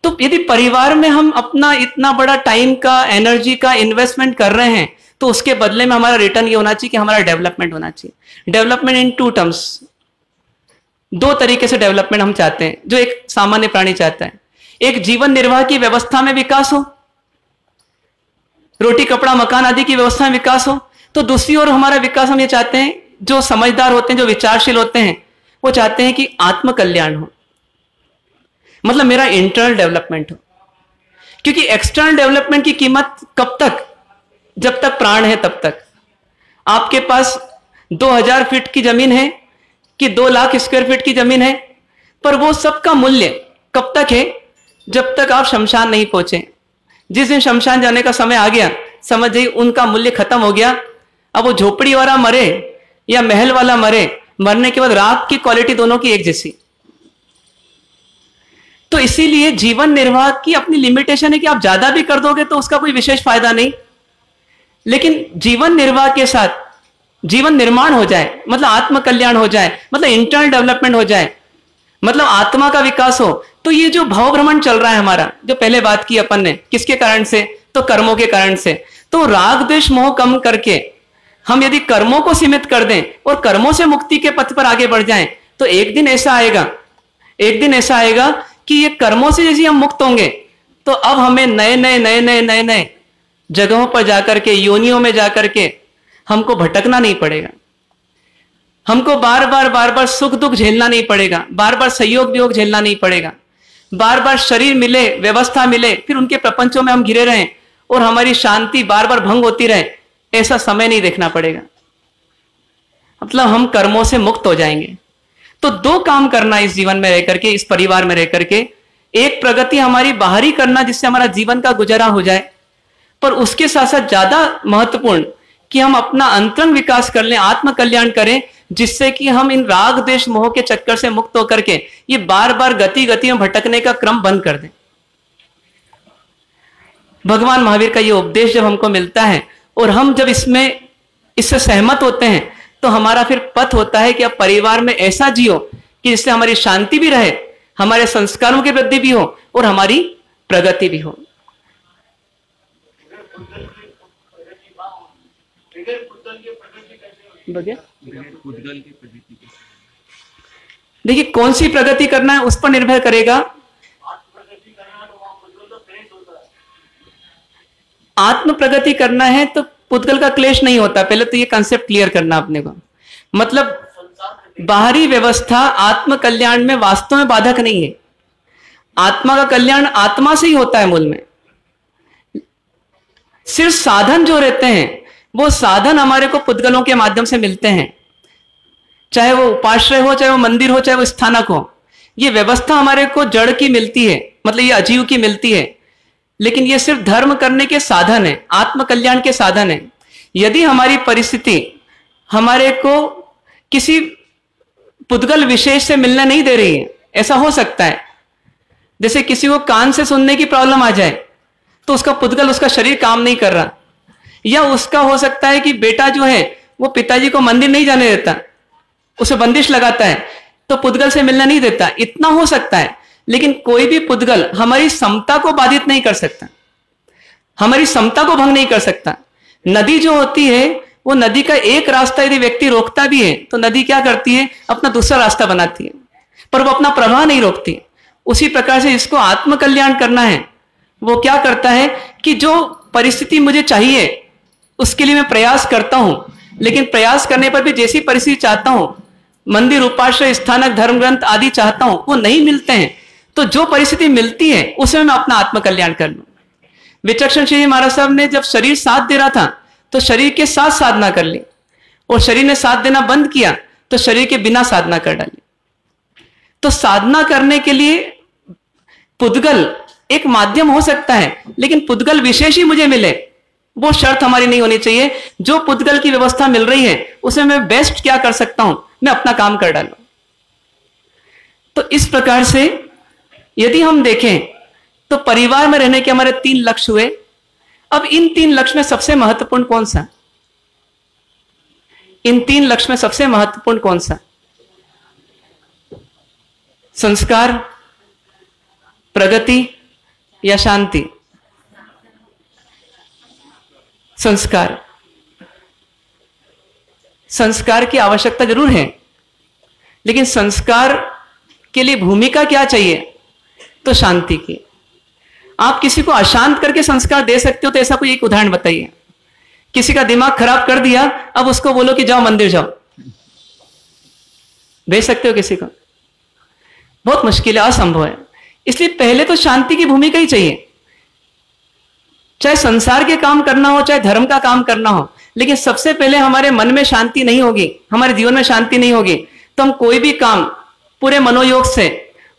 Speaker 2: तो यदि परिवार में हम अपना इतना बड़ा टाइम का, एनर्जी का इन्वेस्टमेंट कर रहे हैं, तो उसके बदले में हमारा रिटर्न ये होना चाहिए कि हमारा डेवलपमेंट होना चाहिए। डेवलपमेंट इन टू टर्म्स, 2 तरीके से डेवलपमेंट हम चाहते हैं, जो एक सामान्य प्राणी चाहता है। एक जीवन निर्वाह की व्यवस्था में विकास हो, रोटी कपड़ा मकान आदि की व्यवस्था में विकास हो। तो दूसरी ओर हमारा विकास हम ये चाहते हैं, जो समझदार होते हैं, जो विचारशील होते हैं, वो चाहते हैं कि आत्म कल्याण हो, मतलब मेरा इंटरनल डेवलपमेंट हो। क्योंकि एक्सटर्नल डेवलपमेंट की कीमत कब तक? जब तक प्राण है तब तक। आपके पास 2000 फीट की जमीन है कि 2 लाख स्क्वायर फीट की जमीन है, पर वो सबका मूल्य कब तक है? जब तक आप शमशान नहीं पहुंचे। जिस दिन शमशान जाने का समय आ गया, समझ जाइए उनका मूल्य खत्म हो गया। अब वो झोपड़ी वाला मरे या महल वाला मरे, मरने के बाद राख की क्वालिटी दोनों की एक जैसी। तो इसीलिए जीवन निर्वाह की अपनी लिमिटेशन है कि आप ज्यादा भी कर दोगे तो उसका कोई विशेष फायदा नहीं, लेकिन जीवन निर्वाह के साथ जीवन निर्माण हो जाए, मतलब आत्म कल्याण हो जाए, मतलब इंटरनल डेवलपमेंट हो जाए, मतलब आत्मा का विकास हो। तो ये जो भाव भ्रमण चल रहा है हमारा, जो पहले बात की अपन ने, किसके कारण से? तो कर्मों के कारण से। तो राग द्वेष मोह कम करके हम यदि कर्मों को सीमित कर दें और कर्मों से मुक्ति के पथ पर आगे बढ़ जाएं, तो एक दिन ऐसा आएगा कि ये कर्मों से जैसे हम मुक्त होंगे, तो अब हमें नए जगहों पर जाकर के, योनियों में जाकर के हमको भटकना नहीं पड़ेगा, हमको बार बार सुख दुख झेलना नहीं पड़ेगा, बार बार सहयोग वियोग झेलना नहीं पड़ेगा, बार बार शरीर मिले, व्यवस्था मिले, फिर उनके प्रपंचों में हम घिरे रहें और हमारी शांति बार बार भंग होती रहे, ऐसा समय नहीं देखना पड़ेगा। मतलब हम कर्मों से मुक्त हो जाएंगे। तो 2 काम करना इस जीवन में रह करके, इस परिवार में रह करके। एक, प्रगति हमारी बाहरी करना जिससे हमारा जीवन का गुजारा हो जाए, पर उसके साथ साथ ज्यादा महत्वपूर्ण कि हम अपना अंतरंग विकास कर लें, आत्म कल्याण करें, जिससे कि हम इन राग देश मोह के चक्कर से मुक्त होकर के ये बार बार गति में भटकने का क्रम बंद कर दें। भगवान महावीर का ये उपदेश जब हमको मिलता है और हम जब इससे सहमत होते हैं, तो हमारा फिर पथ होता है कि अब परिवार में ऐसा जियो कि जिससे हमारी शांति भी रहे, हमारे संस्कारों की वृद्धि भी हो और हमारी प्रगति भी हो। देखिए, कौन सी प्रगति करना है उस पर निर्भर करेगा। आत्म प्रगति करना है तो पुद्गल का क्लेश नहीं होता। पहले तो ये कंसेप्ट क्लियर करना अपने को। मतलब बाहरी व्यवस्था आत्म कल्याण में वास्तव में बाधक नहीं है। आत्मा का कल्याण आत्मा से ही होता है मूल में। सिर्फ साधन जो रहते हैं वो साधन हमारे को पुद्गलों के माध्यम से मिलते हैं, चाहे वो उपाश्रय हो, चाहे वो मंदिर हो, चाहे वो स्थानक हो। ये व्यवस्था हमारे को जड़ की मिलती है, मतलब ये अजीव की मिलती है, लेकिन ये सिर्फ धर्म करने के साधन है, आत्म कल्याण के साधन है। यदि हमारी परिस्थिति हमारे को किसी पुद्गल विशेष से मिलने नहीं दे रही है, ऐसा हो सकता है जैसे किसी को कान से सुनने की प्रॉब्लम आ जाए तो उसका पुद्गल, उसका शरीर काम नहीं कर रहा, या उसका हो सकता है कि बेटा जो है वो पिताजी को मंदिर नहीं जाने देता, उसे बंदिश लगाता है तो पुद्गल से मिलना नहीं देता, इतना हो सकता है। लेकिन कोई भी पुद्गल हमारी समता को बाधित नहीं कर सकता, हमारी समता को भंग नहीं कर सकता। नदी जो होती है वो नदी का एक रास्ता यदि व्यक्ति रोकता भी है तो नदी क्या करती है, अपना दूसरा रास्ता बनाती है, पर वो अपना प्रवाह नहीं रोकती। उसी प्रकार से इसको आत्म कल्याण करना है, वो क्या करता है कि जो परिस्थिति मुझे चाहिए उसके लिए मैं प्रयास करता हूं, लेकिन प्रयास करने पर भी जैसी परिस्थिति चाहता हूं, मंदिर, उपाश्रय, स्थानक, धर्म ग्रंथ आदि चाहता हूं, वो नहीं मिलते हैं, तो जो परिस्थिति मिलती है उसमें मैं अपना आत्म कल्याण कर लूं। विचक्षण श्री महाराज साहब ने जब शरीर साथ दे रहा था तो शरीर के साथ साधना कर ली, और शरीर ने साथ देना बंद किया तो शरीर के बिना साधना कर डाली। तो साधना करने के लिए पुद्गल एक माध्यम हो सकता है, लेकिन पुद्गल विशेष ही मुझे मिले, वो शर्त हमारी नहीं होनी चाहिए। जो पुद्गल की व्यवस्था मिल रही है उसमें मैं बेस्ट क्या कर सकता हूं, मैं अपना काम कर डालूं। तो इस प्रकार से यदि हम देखें तो परिवार में रहने के हमारे 3 लक्ष्य हुए। अब इन 3 लक्ष्य में सबसे महत्वपूर्ण कौन सा, इन 3 लक्ष्य में सबसे महत्वपूर्ण कौन सा? संस्कार, प्रगति या शांति? संस्कार। संस्कार की आवश्यकता जरूर है, लेकिन संस्कार के लिए भूमिका क्या चाहिए? तो शांति की। आप किसी को अशांत करके संस्कार दे सकते हो, तो ऐसा कोई एक उदाहरण बताइए। किसी का दिमाग खराब कर दिया, अब उसको बोलो कि जाओ मंदिर जाओ, भेज सकते हो किसी को? बहुत मुश्किल है, असंभव है। इसलिए पहले तो शांति की भूमिका ही चाहिए, चाहे संसार के काम करना हो, चाहे धर्म का काम करना हो। लेकिन सबसे पहले हमारे मन में शांति नहीं होगी, हमारे जीवन में शांति नहीं होगी, तो हम कोई भी काम पूरे मनोयोग से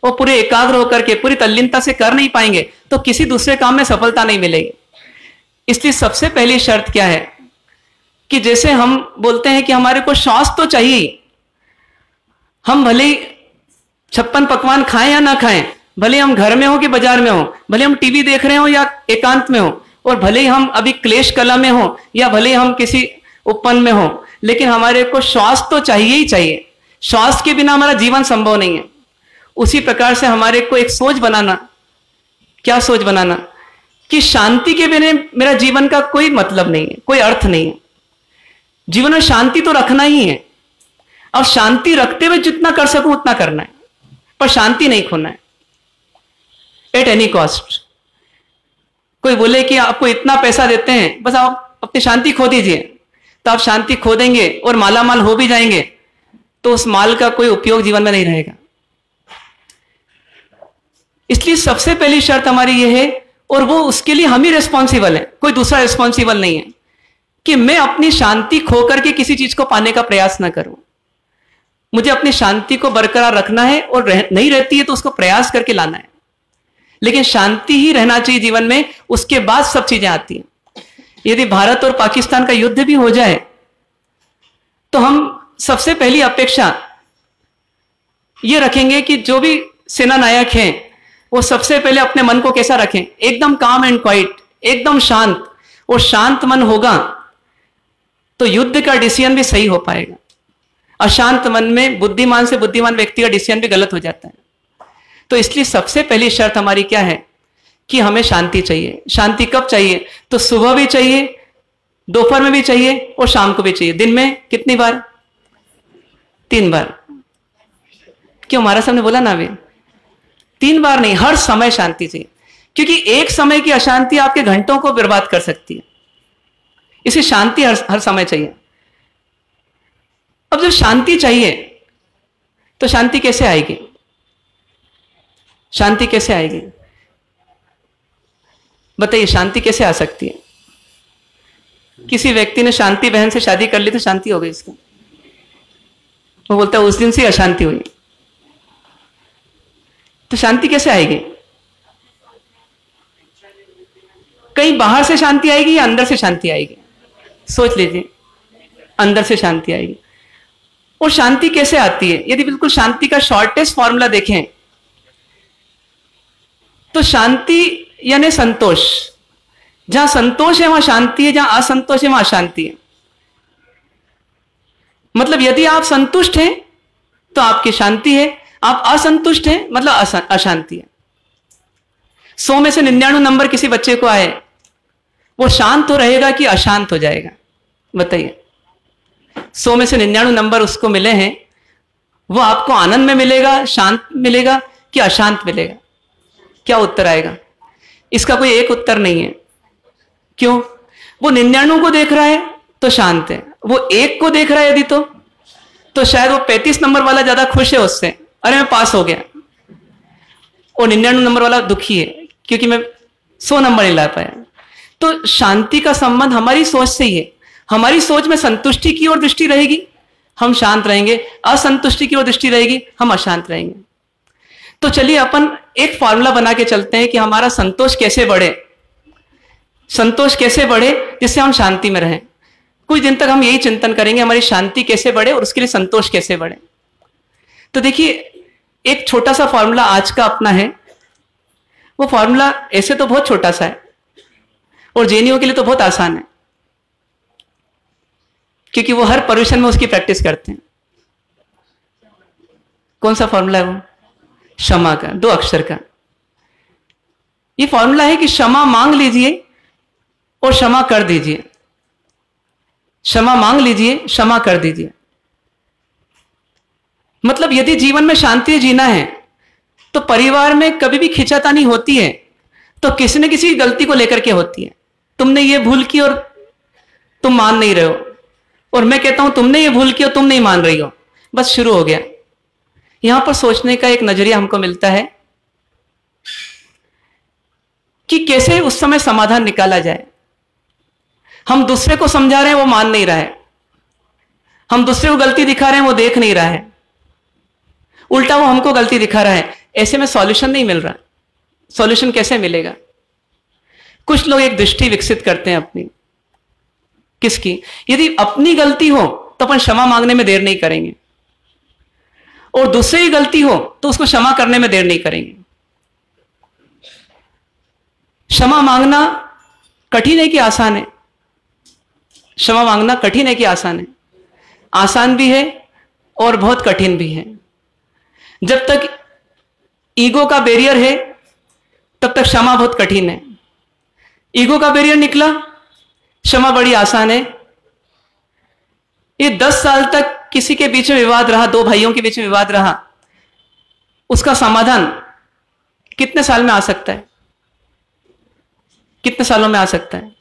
Speaker 2: और पूरे एकाग्र होकर के, पूरी तल्लीनता से कर नहीं पाएंगे, तो किसी दूसरे काम में सफलता नहीं मिलेगी। इसलिए सबसे पहली शर्त क्या है कि जैसे हम बोलते हैं कि हमारे को श्वास तो चाहिए, हम भले ही 56 पकवान खाएं या ना खाएं, भले हम घर में हो कि बाजार में हो, भले हम टीवी देख रहे हो या एकांत में हो, और भले ही हम अभी क्लेश कला में हो या भले हम किसी उपवन में हो, लेकिन हमारे को श्वास तो चाहिए ही चाहिए। श्वास के बिना हमारा जीवन संभव नहीं है। उसी प्रकार से हमारे को एक सोच बनाना, क्या सोच बनाना कि शांति के बिना मेरा जीवन का कोई मतलब नहीं है, कोई अर्थ नहीं है। जीवन में शांति तो रखना ही है, अब शांति रखते हुए जितना कर सकूं उतना करना है, पर शांति नहीं खोना है एट एनी कॉस्ट। कोई बोले कि आपको इतना पैसा देते हैं, बस आप अपनी शांति खो दीजिए, तो आप शांति खो देंगे और मालामाल हो भी जाएंगे, तो उस माल का कोई उपयोग जीवन में नहीं रहेगा। इसलिए सबसे पहली शर्त हमारी यह है, और वो उसके लिए हम ही रिस्पॉन्सिबल है, कोई दूसरा रिस्पॉन्सिबल नहीं है, कि मैं अपनी शांति खो करके किसी चीज को पाने का प्रयास ना करूं। मुझे अपनी शांति को बरकरार रखना है, और नहीं रहती है तो उसको प्रयास करके लाना है, लेकिन शांति ही रहना चाहिए जीवन में, उसके बाद सब चीजें आती हैं। यदि भारत और पाकिस्तान का युद्ध भी हो जाए तो हम सबसे पहली अपेक्षा ये रखेंगे कि जो भी सेना नायक हैं वो सबसे पहले अपने मन को कैसा रखें, एकदम काम एंड क्वाइट, एकदम शांत। और शांत मन होगा तो युद्ध का डिसीजन भी सही हो पाएगा। अशांत मन में बुद्धिमान से बुद्धिमान व्यक्ति का डिसीजन भी गलत हो जाता है। तो इसलिए सबसे पहली शर्त हमारी क्या है कि हमें शांति चाहिए। शांति कब चाहिए? तो सुबह भी चाहिए, दोपहर में भी चाहिए और शाम को भी चाहिए। दिन में कितनी बार? 3 बार। क्यों? महाराज साहब ने बोला ना अभी, 3 बार नहीं, हर समय शांति चाहिए, क्योंकि एक समय की अशांति आपके घंटों को बर्बाद कर सकती है। इसे शांति हर समय चाहिए। अब जब शांति चाहिए तो शांति कैसे आएगी? शांति कैसे आएगी बताइए, शांति कैसे आ सकती है? किसी व्यक्ति ने शांति बहन से शादी कर ली तो शांति हो गई इसकी, वो बोलता है उस दिन से अशांति हुई। तो शांति कैसे आएगी? कहीं बाहर से शांति आएगी या अंदर से शांति आएगी? सोच लीजिए, अंदर से शांति आएगी। और शांति कैसे आती है? यदि बिल्कुल शांति का शॉर्टेस्ट फॉर्मूला देखें तो शांति यानी संतोष। जहां संतोष है वहां शांति है, जहां असंतोष है वहां अशांति है। मतलब यदि आप संतुष्ट हैं तो आपकी शांति है, आप असंतुष्ट हैं मतलब अशांति है। 100 में से 99 नंबर किसी बच्चे को आए, वो शांत हो रहेगा कि अशांत हो जाएगा? बताइए। 100 में से 99 नंबर उसको मिले हैं, वो आपको आनंद में मिलेगा, शांत मिलेगा कि अशांत मिलेगा? क्या उत्तर आएगा? इसका कोई एक उत्तर नहीं है। क्यों? वो 99 को देख रहा है तो शांत है, वो एक को देख रहा है यदि तो शायद वो 35 नंबर वाला ज्यादा खुश है उससे, अरे मैं पास हो गया, और 99 नंबर वाला दुखी है क्योंकि मैं 100 नंबर नहीं ला पाया। तो शांति का संबंध हमारी सोच से ही है। हमारी सोच में संतुष्टि की ओर दृष्टि रहेगी, हम शांत रहेंगे, असंतुष्टि की ओर दृष्टि रहेगी, हम अशांत रहेंगे। तो चलिए अपन एक फॉर्मूला बना के चलते हैं कि हमारा संतोष कैसे बढ़े, संतोष कैसे बढ़े जिससे हम शांति में रहें। कुछ दिन तक हम यही चिंतन करेंगे, हमारी शांति कैसे बढ़े और उसके लिए संतोष कैसे बढ़े। तो देखिए, एक छोटा सा फॉर्मूला आज का अपना है। वो फॉर्मूला ऐसे तो बहुत छोटा सा है और जेनियों के लिए तो बहुत आसान है, क्योंकि वो हर पर्यूषण में उसकी प्रैक्टिस करते हैं। कौन सा फॉर्मूला है वो? क्षमा का, 2 अक्षर का। ये फॉर्मूला है कि क्षमा मांग लीजिए और क्षमा कर दीजिए। क्षमा मांग लीजिए, क्षमा कर दीजिए। मतलब यदि जीवन में शांति जीना है तो परिवार में कभी भी खिंचातानी होती है तो किसी न किसी गलती को लेकर के होती है। तुमने ये भूल की और तुम मान नहीं रहे हो, और मैं कहता हूं तुमने ये भूल की और तुम नहीं मान रही हो, बस शुरू हो गया। यहां पर सोचने का एक नजरिया हमको मिलता है कि कैसे उस समय समाधान निकाला जाए। हम दूसरे को समझा रहे हैं, वो मान नहीं रहा है। हम दूसरे को गलती दिखा रहे हैं, वो देख नहीं रहा है, उल्टा वो हमको गलती दिखा रहा है। ऐसे में सॉल्यूशन नहीं मिल रहा। सॉल्यूशन कैसे मिलेगा? कुछ लोग एक दृष्टि विकसित करते हैं अपनी। किसकी? यदि अपनी गलती हो तो अपन क्षमा मांगने में देर नहीं करेंगे, और दूसरे की गलती हो तो उसको क्षमा करने में देर नहीं करेंगे। क्षमा मांगना कठिन है कि आसान है? क्षमा मांगना कठिन है कि आसान है? आसान भी है और बहुत कठिन भी है। जब तक ईगो का बैरियर है तब तक क्षमा बहुत कठिन है। ईगो का बैरियर निकला, क्षमा बड़ी आसान है। ये 10 साल तक किसी के बीच में विवाद रहा, 2 भाइयों के बीच में विवाद रहा, उसका समाधान कितने साल में आ सकता है? कितने सालों में आ सकता है?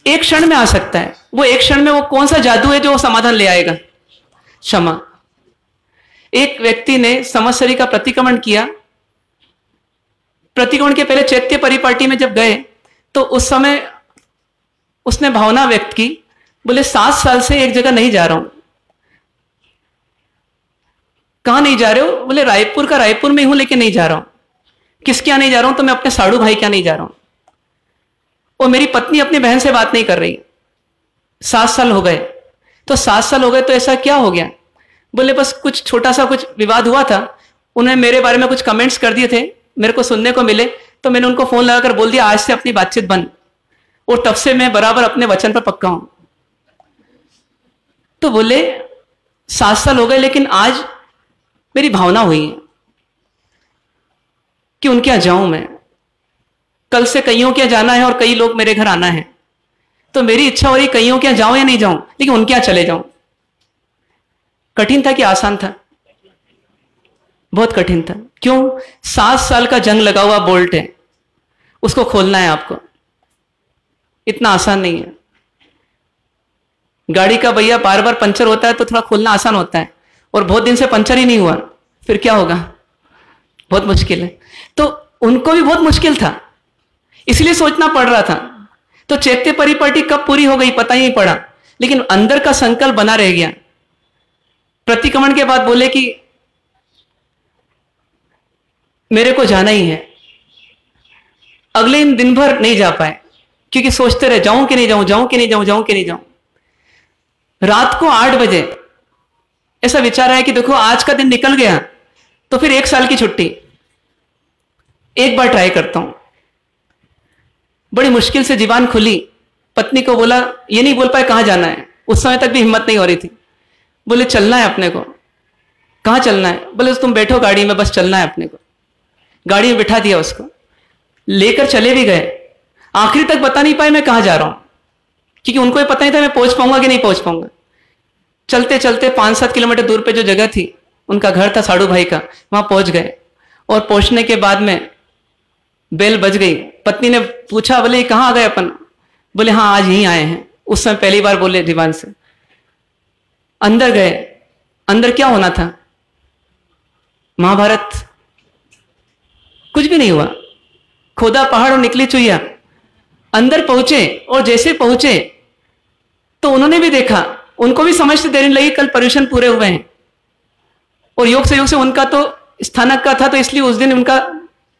Speaker 2: एक क्षण में आ सकता है। वो एक क्षण में वो कौन सा जादू है जो वो समाधान ले आएगा? क्षमा। एक व्यक्ति ने संवत्सरी का प्रतिक्रमण किया। प्रतिक्रमण के पहले चैत्य परिपाटी में जब गए तो उस समय उसने भावना व्यक्त की, बोले 7 साल से एक जगह नहीं जा रहा हूं। कहां नहीं जा रहे हो? बोले रायपुर का रायपुर में हूं लेकिन नहीं जा रहा हूं। किसके यहां नहीं जा रहा हूं? तो मैं अपने साड़ू भाई के यहां नहीं जा रहा हूं, और मेरी पत्नी अपनी बहन से बात नहीं कर रही। 7 साल हो गए। तो 7 साल हो गए तो ऐसा क्या हो गया? बोले बस कुछ छोटा सा कुछ विवाद हुआ था, उन्होंने मेरे बारे में कुछ कमेंट्स कर दिए थे, मेरे को सुनने को मिले, तो मैंने उनको फोन लगाकर बोल दिया आज से अपनी बातचीत बंद, और तब से मैं बराबर अपने वचन पर पक्का हूं। तो बोले 7 साल हो गए लेकिन आज मेरी भावना हुई है कि उनके यहां जाऊं मैं। कल से कईयों के यहां जाना है और कई लोग मेरे घर आना है, तो मेरी इच्छा हो रही कईयों के यहां जाऊं या नहीं जाऊं, लेकिन उनके यहां चले जाऊं। कठिन था कि आसान था? बहुत कठिन था। क्यों? 7 साल का जंग लगा हुआ बोल्ट है, उसको खोलना है आपको। इतना आसान नहीं है। गाड़ी का भैया बार बार पंचर होता है तो थोड़ा खोलना आसान होता है, और बहुत दिन से पंचर ही नहीं हुआ, फिर क्या होगा? बहुत मुश्किल है। तो उनको भी बहुत मुश्किल था, इसलिए सोचना पड़ रहा था। तो चैत्य परिपाटी कब पूरी हो गई पता ही नहीं पड़ा, लेकिन अंदर का संकल्प बना रह गया। प्रतिक्रमण के बाद बोले कि मेरे को जाना ही है। अगले दिन भर नहीं जा पाए क्योंकि सोचते रहे जाऊं कि नहीं जाऊं, जाऊं कि नहीं जाऊं, जाऊं कि नहीं जाऊं। रात को 8 बजे ऐसा विचार आया कि देखो आज का दिन निकल गया तो फिर 1 साल की छुट्टी, एक बार ट्राई करता हूं। बड़ी मुश्किल से जीवान खुली, पत्नी को बोला, ये नहीं बोल पाए कहां जाना है, उस समय तक भी हिम्मत नहीं हो रही थी। बोले चलना है अपने को। कहां चलना है? बोले तुम बैठो गाड़ी में, बस चलना है अपने को। गाड़ी में बिठा दिया उसको, लेकर चले भी गए। आखिरी तक बता नहीं पाए मैं कहां जा रहा हूं, क्योंकि उनको ये पता नहीं था मैं पहुंच पाऊंगा कि नहीं पहुंच पाऊंगा। चलते चलते 5-7 किलोमीटर दूर पे जो जगह थी, उनका घर था साड़ू भाई का, वहां पहुंच गए। और पहुंचने के बाद में बेल बज गई। पत्नी ने पूछा, बोले कहां आ गए अपन? बोले हाँ आज यहीं आए हैं। उस समय पहली बार बोले दीवान से। अंदर गए। अंदर क्या होना था? महाभारत। कुछ भी नहीं हुआ। खोदा पहाड़ और निकली चुईया। अंदर पहुंचे और जैसे पहुंचे तो उन्होंने भी देखा, उनको भी समझते देर लगी कल पर्यूषण पूरे हुए हैं। और योग से उनका तो स्थानक का था, तो इसलिए उस दिन उनका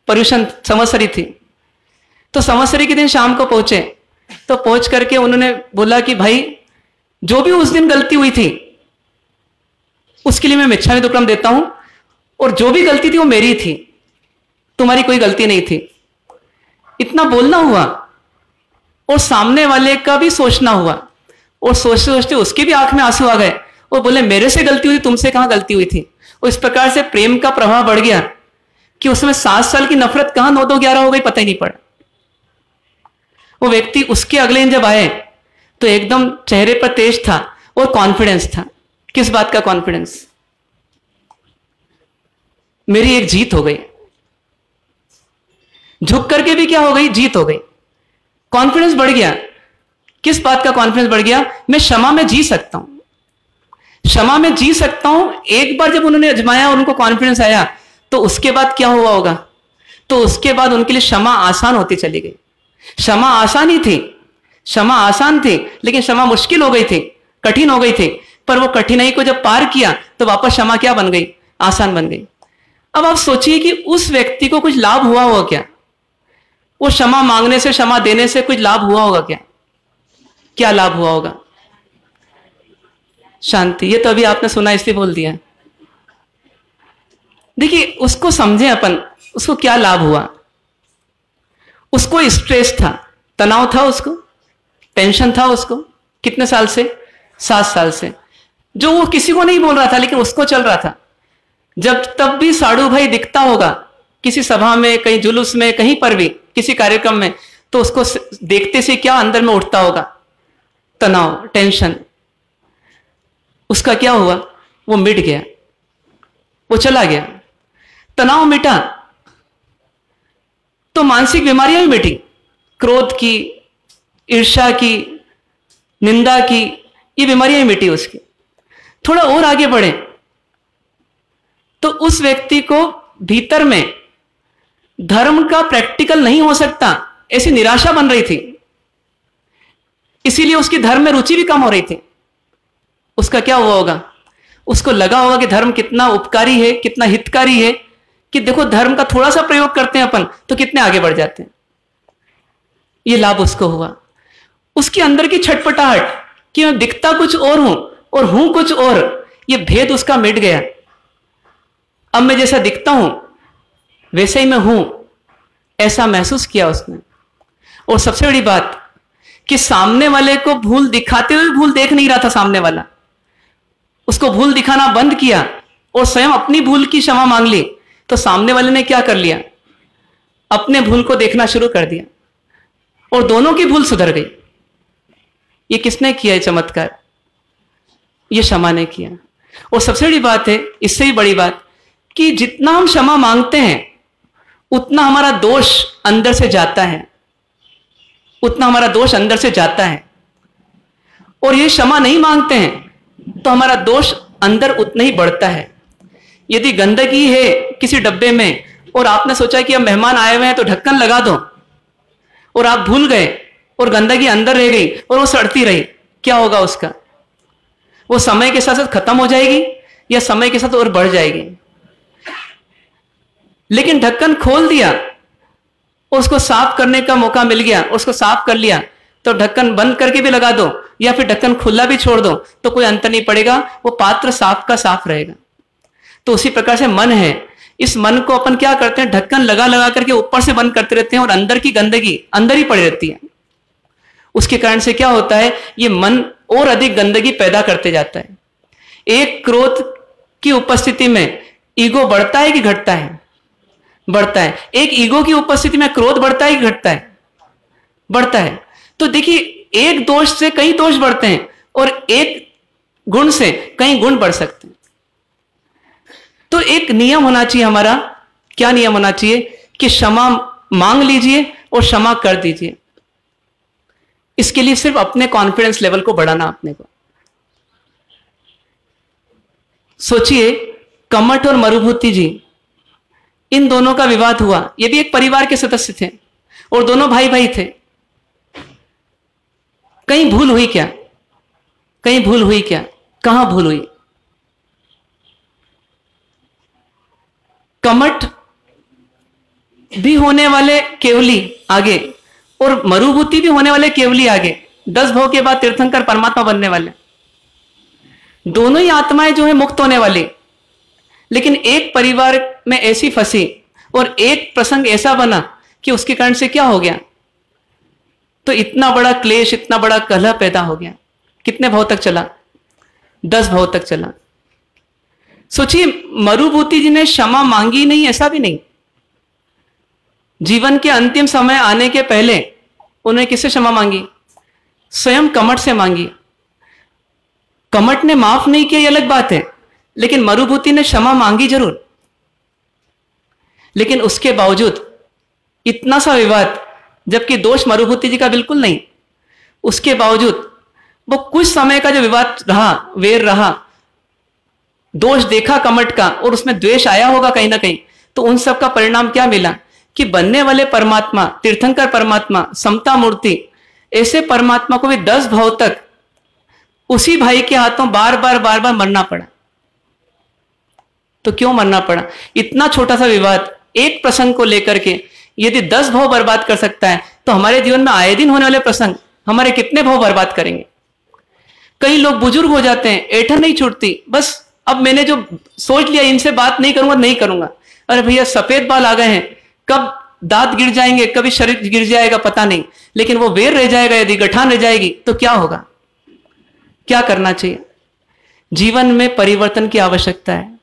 Speaker 2: पर्यूषण संवत्सरी थी। तो संवत्सरी के दिन शाम को पहुंचे। तो पहुंच करके उन्होंने बोला कि भाई जो भी उस दिन गलती हुई थी उसके लिए मैं मिच्छामि दुक्कड़म देता हूं, और जो भी गलती थी वो मेरी थी, तुम्हारी कोई गलती नहीं थी। इतना बोलना हुआ और सामने वाले का भी सोचना हुआ, और सोचते सोचते उसकी भी आंख में आंसू आ गए और बोले मेरे से गलती हुई, तुमसे कहां गलती हुई थी। और इस प्रकार से प्रेम का प्रभाव बढ़ गया कि उसमें 7 साल की नफरत कहां 9-2-11 हो गई पता ही नहीं पड़ा। वो व्यक्ति उसके अगले दिन जब आए तो एकदम चेहरे पर तेज था और कॉन्फिडेंस था। किस बात का कॉन्फिडेंस? मेरी एक जीत हो गई। झुक करके भी क्या हो गई? जीत हो गई। कॉन्फिडेंस बढ़ गया। किस बात का कॉन्फिडेंस बढ़ गया? मैं क्षमा में जी सकता हूं, क्षमा में जी सकता हूं। एक बार जब उन्होंने अजमाया और उनको कॉन्फिडेंस आया तो उसके बाद क्या हुआ होगा? तो उसके बाद उनके लिए क्षमा आसान होती चली गई। क्षमा आसान ही थी, क्षमा आसान थी, लेकिन क्षमा मुश्किल हो गई थी, कठिन हो गई थी। पर वो कठिनाई को जब पार किया तो वापस क्षमा क्या बन गई? आसान बन गई। अब आप सोचिए कि उस व्यक्ति को कुछ लाभ हुआ होगा क्या? वो क्षमा मांगने से, क्षमा देने से कुछ लाभ हुआ होगा क्या? क्या लाभ हुआ होगा? शांति। ये तो अभी आपने सुना इसलिए बोल दिया। देखिए उसको समझे अपन, उसको क्या लाभ हुआ। उसको स्ट्रेस था, तनाव था, उसको टेंशन था। उसको कितने साल से? 7 साल से, जो वो किसी को नहीं बोल रहा था लेकिन उसको चल रहा था। जब तब भी साड़ू भाई दिखता होगा किसी सभा में, कहीं जुलूस में, कहीं पर भी किसी कार्यक्रम में, तो उसको देखते से क्या अंदर में उठता होगा? तनाव, टेंशन। उसका क्या हुआ? वो मिट गया, वो चला गया। तनाव मिटा तो मानसिक बीमारियां भी मिटी। क्रोध की, ईर्ष्या की, निंदा की, ये बीमारियां भी मिटी उसकी। थोड़ा और आगे बढ़े तो उस व्यक्ति को भीतर में धर्म का प्रैक्टिकल नहीं हो सकता, ऐसी निराशा बन रही थी। इसीलिए उसकी धर्म में रुचि भी कम हो रही थी। उसका क्या हुआ होगा? उसको लगा होगा कि धर्म कितना उपकारी है, कितना हितकारी है, कि देखो धर्म का थोड़ा सा प्रयोग करते हैं अपन तो कितने आगे बढ़ जाते हैं। ये लाभ उसको हुआ। उसके अंदर की छटपटाहट कि मैं दिखता कुछ और हूं और हूं कुछ और, ये भेद उसका मिट गया। अब मैं जैसा दिखता हूं वैसे ही मैं हूं, ऐसा महसूस किया उसने। और सबसे बड़ी बात कि सामने वाले को भूल दिखाते हुए भूल देख नहीं रहा था सामने वाला। उसको भूल दिखाना बंद किया और स्वयं अपनी भूल की क्षमा मांग ली। तो सामने वाले ने क्या कर लिया? अपने भूल को देखना शुरू कर दिया और दोनों की भूल सुधर गई। ये किसने किया है चमत्कार? ये क्षमा ने किया। और सबसे बड़ी बात है, इससे भी बड़ी बात, कि जितना हम क्षमा मांगते हैं उतना हमारा दोष अंदर से जाता है, उतना हमारा दोष अंदर से जाता है। और ये क्षमा नहीं मांगते हैं तो हमारा दोष अंदर उतना ही बढ़ता है। यदि गंदगी है किसी डब्बे में और आपने सोचा कि अब मेहमान आए हुए हैं तो ढक्कन लगा दो, और आप भूल गए और गंदगी अंदर रह गई और वो सड़ती रही, क्या होगा उसका? वो समय के साथ साथ खत्म हो जाएगी या समय के साथ और बढ़ जाएगी? लेकिन ढक्कन खोल दिया, उसको साफ करने का मौका मिल गया, उसको साफ कर लिया, तो ढक्कन बंद करके भी लगा दो या फिर ढक्कन खुला भी छोड़ दो तो कोई अंतर नहीं पड़ेगा, वो पात्र साफ का साफ रहेगा। तो उसी प्रकार से मन है, इस मन को अपन क्या करते हैं, ढक्कन लगा लगा करके ऊपर से बंद करते रहते हैं और अंदर की गंदगी अंदर ही पड़ी रहती है। उसके कारण से क्या होता है, ये मन और अधिक गंदगी पैदा करते जाता है। एक क्रोध की उपस्थिति में ईगो बढ़ता है कि घटता है? बढ़ता है। एक ईगो की उपस्थिति में क्रोध बढ़ता है कि घटता है? बढ़ता है। तो देखिए, एक दोष से कई दोष बढ़ते हैं और एक गुण से कई गुण बढ़ सकते हैं। तो एक नियम होना चाहिए हमारा। क्या नियम होना चाहिए कि क्षमा मांग लीजिए और क्षमा कर दीजिए। इसके लिए सिर्फ अपने कॉन्फिडेंस लेवल को बढ़ाना। अपने को सोचिए, कमठ और मरुभूति जी, इन दोनों का विवाद हुआ। ये भी एक परिवार के सदस्य थे और दोनों भाई भाई थे। कहीं भूल हुई क्या? कहीं भूल हुई क्या? कहां भूल हुई? कमठ भी होने वाले केवली आगे और मरुभूति भी होने वाले केवली आगे। 10 भव के बाद तीर्थंकर परमात्मा बनने वाले। दोनों ही आत्माएं जो है मुक्त होने वाली, लेकिन एक परिवार में ऐसी फंसी और एक प्रसंग ऐसा बना कि उसके कारण से क्या हो गया, तो इतना बड़ा क्लेश, इतना बड़ा कलह पैदा हो गया। कितने भाव तक चला? 10 भाव तक चला। सोचिए, मरुभूति जी ने क्षमा मांगी नहीं, ऐसा भी नहीं। जीवन के अंतिम समय आने के पहले उन्होंने किससे क्षमा मांगी? स्वयं कमठ से मांगी। कमठ ने माफ नहीं किया, ये अलग बात है, लेकिन मरुभूति ने क्षमा मांगी जरूर। लेकिन उसके बावजूद इतना सा विवाद, जबकि दोष मरुभूति जी का बिल्कुल नहीं, उसके बावजूद वो कुछ समय का जो विवाद रहा, वेर रहा, दोष देखा कमठ का और उसमें द्वेष आया होगा कहीं ना कहीं, तो उन सब का परिणाम क्या मिला कि बनने वाले परमात्मा, तीर्थंकर परमात्मा, समता मूर्ति, ऐसे परमात्मा को भी 10 भाव तक उसी भाई के हाथों बार बार मरना पड़ा। तो क्यों मरना पड़ा? इतना छोटा सा विवाद एक प्रसंग को लेकर के यदि 10 भाव बर्बाद कर सकता है, तो हमारे जीवन में आए दिन होने वाले प्रसंग हमारे कितने भाव बर्बाद करेंगे। कई लोग बुजुर्ग हो जाते हैं, ऐठन नहीं छूटती, बस अब मैंने जो सोच लिया इनसे बात नहीं करूंगा, नहीं करूंगा। अरे भैया, सफेद बाल आ गए हैं, कब दांत गिर जाएंगे, कभी शरीर गिर जाएगा पता नहीं, लेकिन वो वेर रह जाएगा, यदि गठान रह जाएगी तो क्या होगा? क्या करना चाहिए? जीवन में परिवर्तन की आवश्यकता है।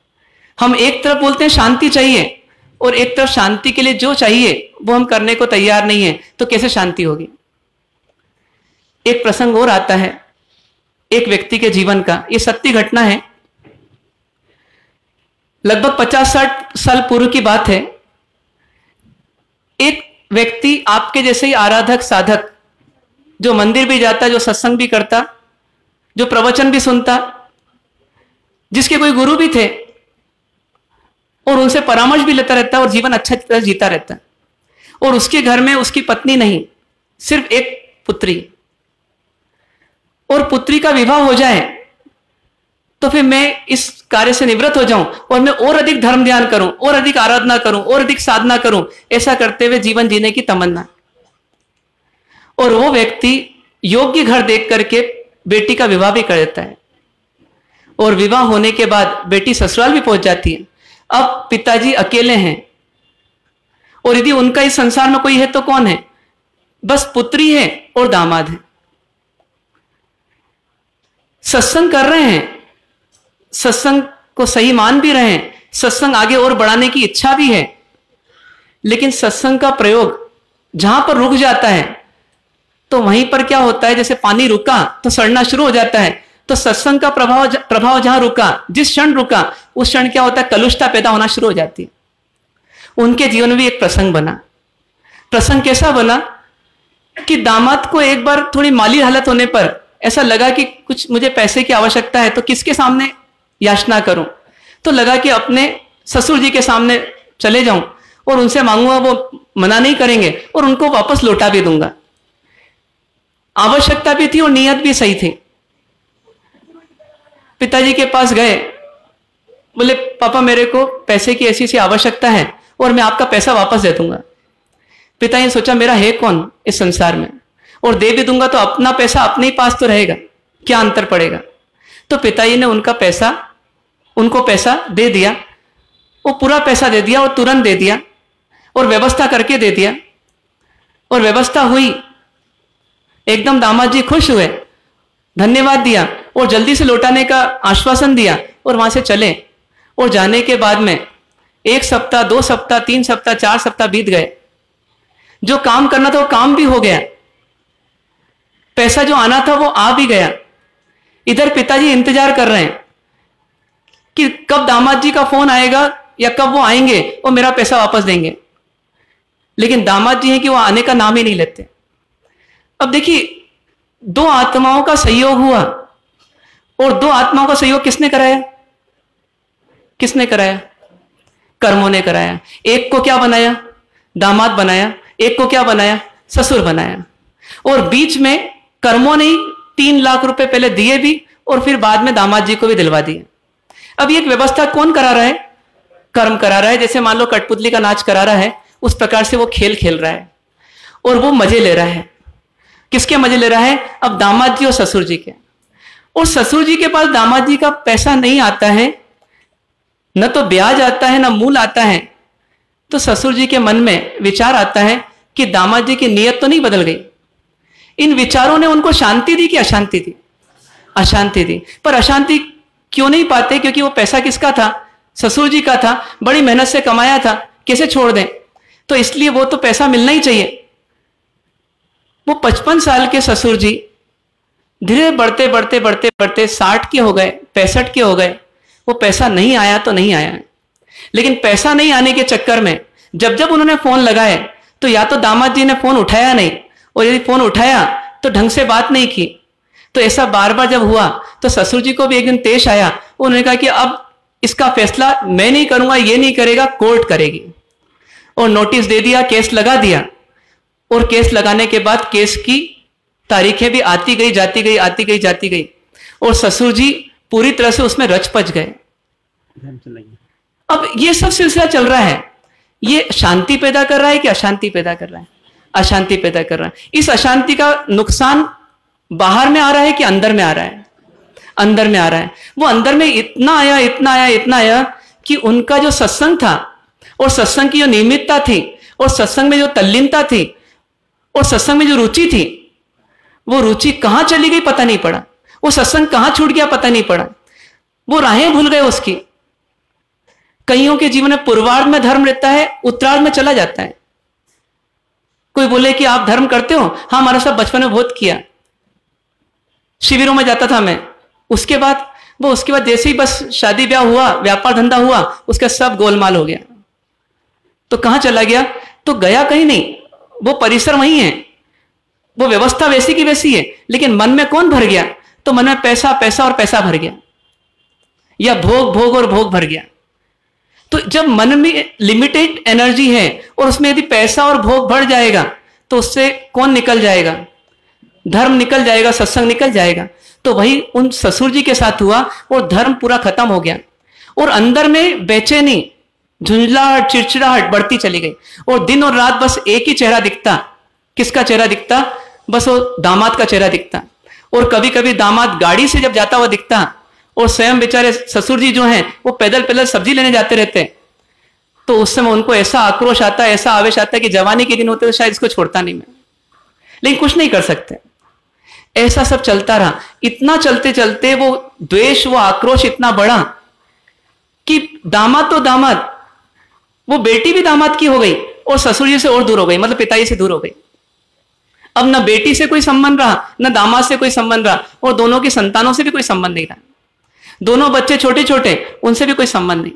Speaker 2: हम एक तरफ बोलते हैं शांति चाहिए और एक तरफ शांति के लिए जो चाहिए वो हम करने को तैयार नहीं है, तो कैसे शांति होगी? एक प्रसंग और आता है एक व्यक्ति के जीवन का, ये सत्य घटना है। लगभग 50-60 साल पूर्व की बात है। एक व्यक्ति आपके जैसे ही आराधक साधक, जो मंदिर भी जाता, जो सत्संग भी करता, जो प्रवचन भी सुनता, जिसके कोई गुरु भी थे और उनसे परामर्श भी लेता रहता और जीवन अच्छा तरह जीता रहता। और उसके घर में उसकी पत्नी नहीं, सिर्फ एक पुत्री, और पुत्री का विवाह हो जाए तो फिर मैं इस कार्य से निवृत्त हो जाऊं और मैं और अधिक धर्म ध्यान करूं, और अधिक आराधना करूं, और अधिक साधना करूं, ऐसा करते हुए जीवन जीने की तमन्ना। और वो व्यक्ति योग्य घर देख करके बेटी का विवाह भी कर देता है और विवाह होने के बाद बेटी ससुराल भी पहुंच जाती है। अब पिताजी अकेले हैं और यदि उनका इस संसार में कोई है तो कौन है? बस पुत्री है और दामाद है। सत्संग कर रहे हैं, सत्संग को सही मान भी रहे हैं, सत्संग आगे और बढ़ाने की इच्छा भी है, लेकिन सत्संग का प्रयोग जहां पर रुक जाता है तो वहीं पर क्या होता है, जैसे पानी रुका तो सड़ना शुरू हो जाता है। तो सत्संग का प्रभाव जहां रुका, जिस क्षण रुका, उस क्षण क्या होता है, कलुषता पैदा होना शुरू हो जाती है। उनके जीवन में एक प्रसंग बना। प्रसंग कैसा बना कि दामाद को एक बार थोड़ी माली हालत होने पर ऐसा लगा कि कुछ मुझे पैसे की आवश्यकता है, तो किसके सामने याचना करूं? तो लगा कि अपने ससुर जी के सामने चले जाऊं और उनसे मांगूंगा, वो मना नहीं करेंगे और उनको वापस लौटा भी दूंगा। आवश्यकता भी थी और नियत भी सही थी। पिताजी के पास गए, बोले पापा मेरे को पैसे की ऐसी सी आवश्यकता है और मैं आपका पैसा वापस दे दूंगा। पिता ने सोचा मेरा है कौन इस संसार में, और दे भी दूंगा तो अपना पैसा अपने ही पास तो रहेगा, क्या अंतर पड़ेगा। तो पिताजी ने उनको पैसा दे दिया, वो पूरा पैसा दे दिया और तुरंत दे दिया और व्यवस्था करके दे दिया। और व्यवस्था हुई, एकदम दामाद जी खुश हुए, धन्यवाद दिया और जल्दी से लौटाने का आश्वासन दिया और वहां से चले। और जाने के बाद में 1 सप्ताह 2 सप्ताह 3 सप्ताह 4 सप्ताह बीत गए। जो काम करना था वो काम भी हो गया, पैसा जो आना था वो आ भी गया। इधर पिताजी इंतजार कर रहे हैं कि कब दामाद जी का फोन आएगा या कब वो आएंगे और मेरा पैसा वापस देंगे। लेकिन दामाद जी हैं कि वो आने का नाम ही नहीं लेते। अब देखिए, 2 आत्माओं का संयोग हुआ, और 2 आत्माओं का संयोग किसने कराया? किसने कराया? कर्मों ने कराया। एक को क्या बनाया? दामाद बनाया। एक को क्या बनाया? ससुर बनाया। और बीच में कर्मों ने 3 लाख रुपए पहले दिए भी और फिर बाद में दामाद जी को भी दिलवा दिए। अब ये एक व्यवस्था कौन करा रहा है? कर्म करा रहा है। जैसे मान लो कठपुतली का नाच करा रहा है, उस प्रकार से वो खेल खेल रहा है और वो मजे ले रहा है। किसके मजे ले रहा है? अब दामाद जी और ससुर जी के। और ससुर जी के पास दामाद जी का पैसा नहीं आता है, न तो ब्याज आता है न मूल आता है। तो ससुर जी के मन में विचार आता है कि दामाद जी की नीयत तो नहीं बदल गई। इन विचारों ने उनको शांति दी कि अशांति दी? अशांति दी। पर अशांति क्यों नहीं पाते? क्योंकि वो पैसा किसका था? ससुर जी का था, बड़ी मेहनत से कमाया था, कैसे छोड़ दें? तो इसलिए वो तो पैसा मिलना ही चाहिए। वो 55 साल के ससुर जी धीरे बढ़ते बढ़ते बढ़ते बढ़ते 60 के हो गए, 65 के हो गए। वो पैसा नहीं आया तो नहीं आया। लेकिन पैसा नहीं आने के चक्कर में जब जब उन्होंने फोन लगाए तो या तो दामाद जी ने फोन उठाया नहीं, और यदि फोन उठाया तो ढंग से बात नहीं की। तो ऐसा बार बार जब हुआ तो ससुर जी को भी एक दिन तेश आया। उन्होंने कहा कि अब इसका फैसला मैं नहीं करूंगा, ये नहीं करेगा, कोर्ट करेगी। और नोटिस दे दिया, केस लगा दिया। और केस लगाने के बाद केस की तारीखें भी आती गई जाती गई, आती गई जाती गई, और ससुर जी पूरी तरह से उसमें रच पच गए। अब ये सब सिलसिला चल रहा है। ये शांति पैदा कर रहा है कि अशांति पैदा कर रहा है? अशांति पैदा कर रहा है। इस अशांति का नुकसान बाहर में आ रहा है कि अंदर में आ रहा है? अंदर में आ रहा है। वो अंदर में इतना आया, इतना आया, इतना आया कि उनका जो सत्संग था और सत्संग की जो नियमितता थी और सत्संग में जो तल्लीनता थी और सत्संग में जो रुचि थी, वो रुचि कहां चली गई पता नहीं पड़ा। वो सत्संग कहां छूट गया पता नहीं पड़ा। वो राहें भूल गए उसकी। कईयों के जीवन में पूर्वार्ध में धर्म रहता है, उत्तरार्ध में चला जाता है। कोई बोले कि आप धर्म करते हो? हाँ, हमारा सब बचपन में बहुत किया, शिविरों में जाता था मैं। उसके बाद जैसे ही बस शादी ब्याह हुआ, व्यापार धंधा हुआ, उसका सब गोलमाल हो गया। तो कहां चला गया? तो गया कहीं नहीं, वो परिसर वही है, वो व्यवस्था वैसी की वैसी है, लेकिन मन में कौन भर गया? तो मन में पैसा, पैसा और पैसा भर गया, या भोग, भोग और भोग भर गया। तो जब मन में लिमिटेड एनर्जी है और उसमें यदि पैसा और भोग बढ़ जाएगा तो उससे कौन निकल जाएगा? धर्म निकल जाएगा, सत्संग निकल जाएगा। तो वही उन ससुर जी के साथ हुआ और धर्म पूरा खत्म हो गया। और अंदर में बेचैनी, झुंझलाहट, चिड़चिड़ाहट बढ़ती चली गई। और दिन और रात बस एक ही चेहरा दिखता। किसका चेहरा दिखता? बस वो दामाद का चेहरा दिखता। और कभी कभी दामाद गाड़ी से जब जाता हुआ दिखता और स्वयं बेचारे ससुर जी जो हैं वो पैदल पैदल सब्जी लेने जाते रहते। तो उस समय उनको ऐसा आक्रोश आता है, ऐसा आवेश आता है कि जवानी के दिन होते तो शायद इसको छोड़ता नहीं मैं, लेकिन कुछ नहीं कर सकते। ऐसा सब चलता रहा। इतना चलते चलते वो द्वेष, वो आक्रोश इतना बढ़ा कि दामाद तो दामाद, वो बेटी भी दामाद की हो गई और ससुर जी से और दूर हो गई, मतलब पिताजी से दूर हो गई। अब न बेटी से कोई संबंध रहा, न दामाद से कोई संबंध रहा, और दोनों की संतानों से भी कोई संबंध नहीं रहा। दोनों बच्चे छोटे छोटे, उनसे भी कोई संबंध नहीं।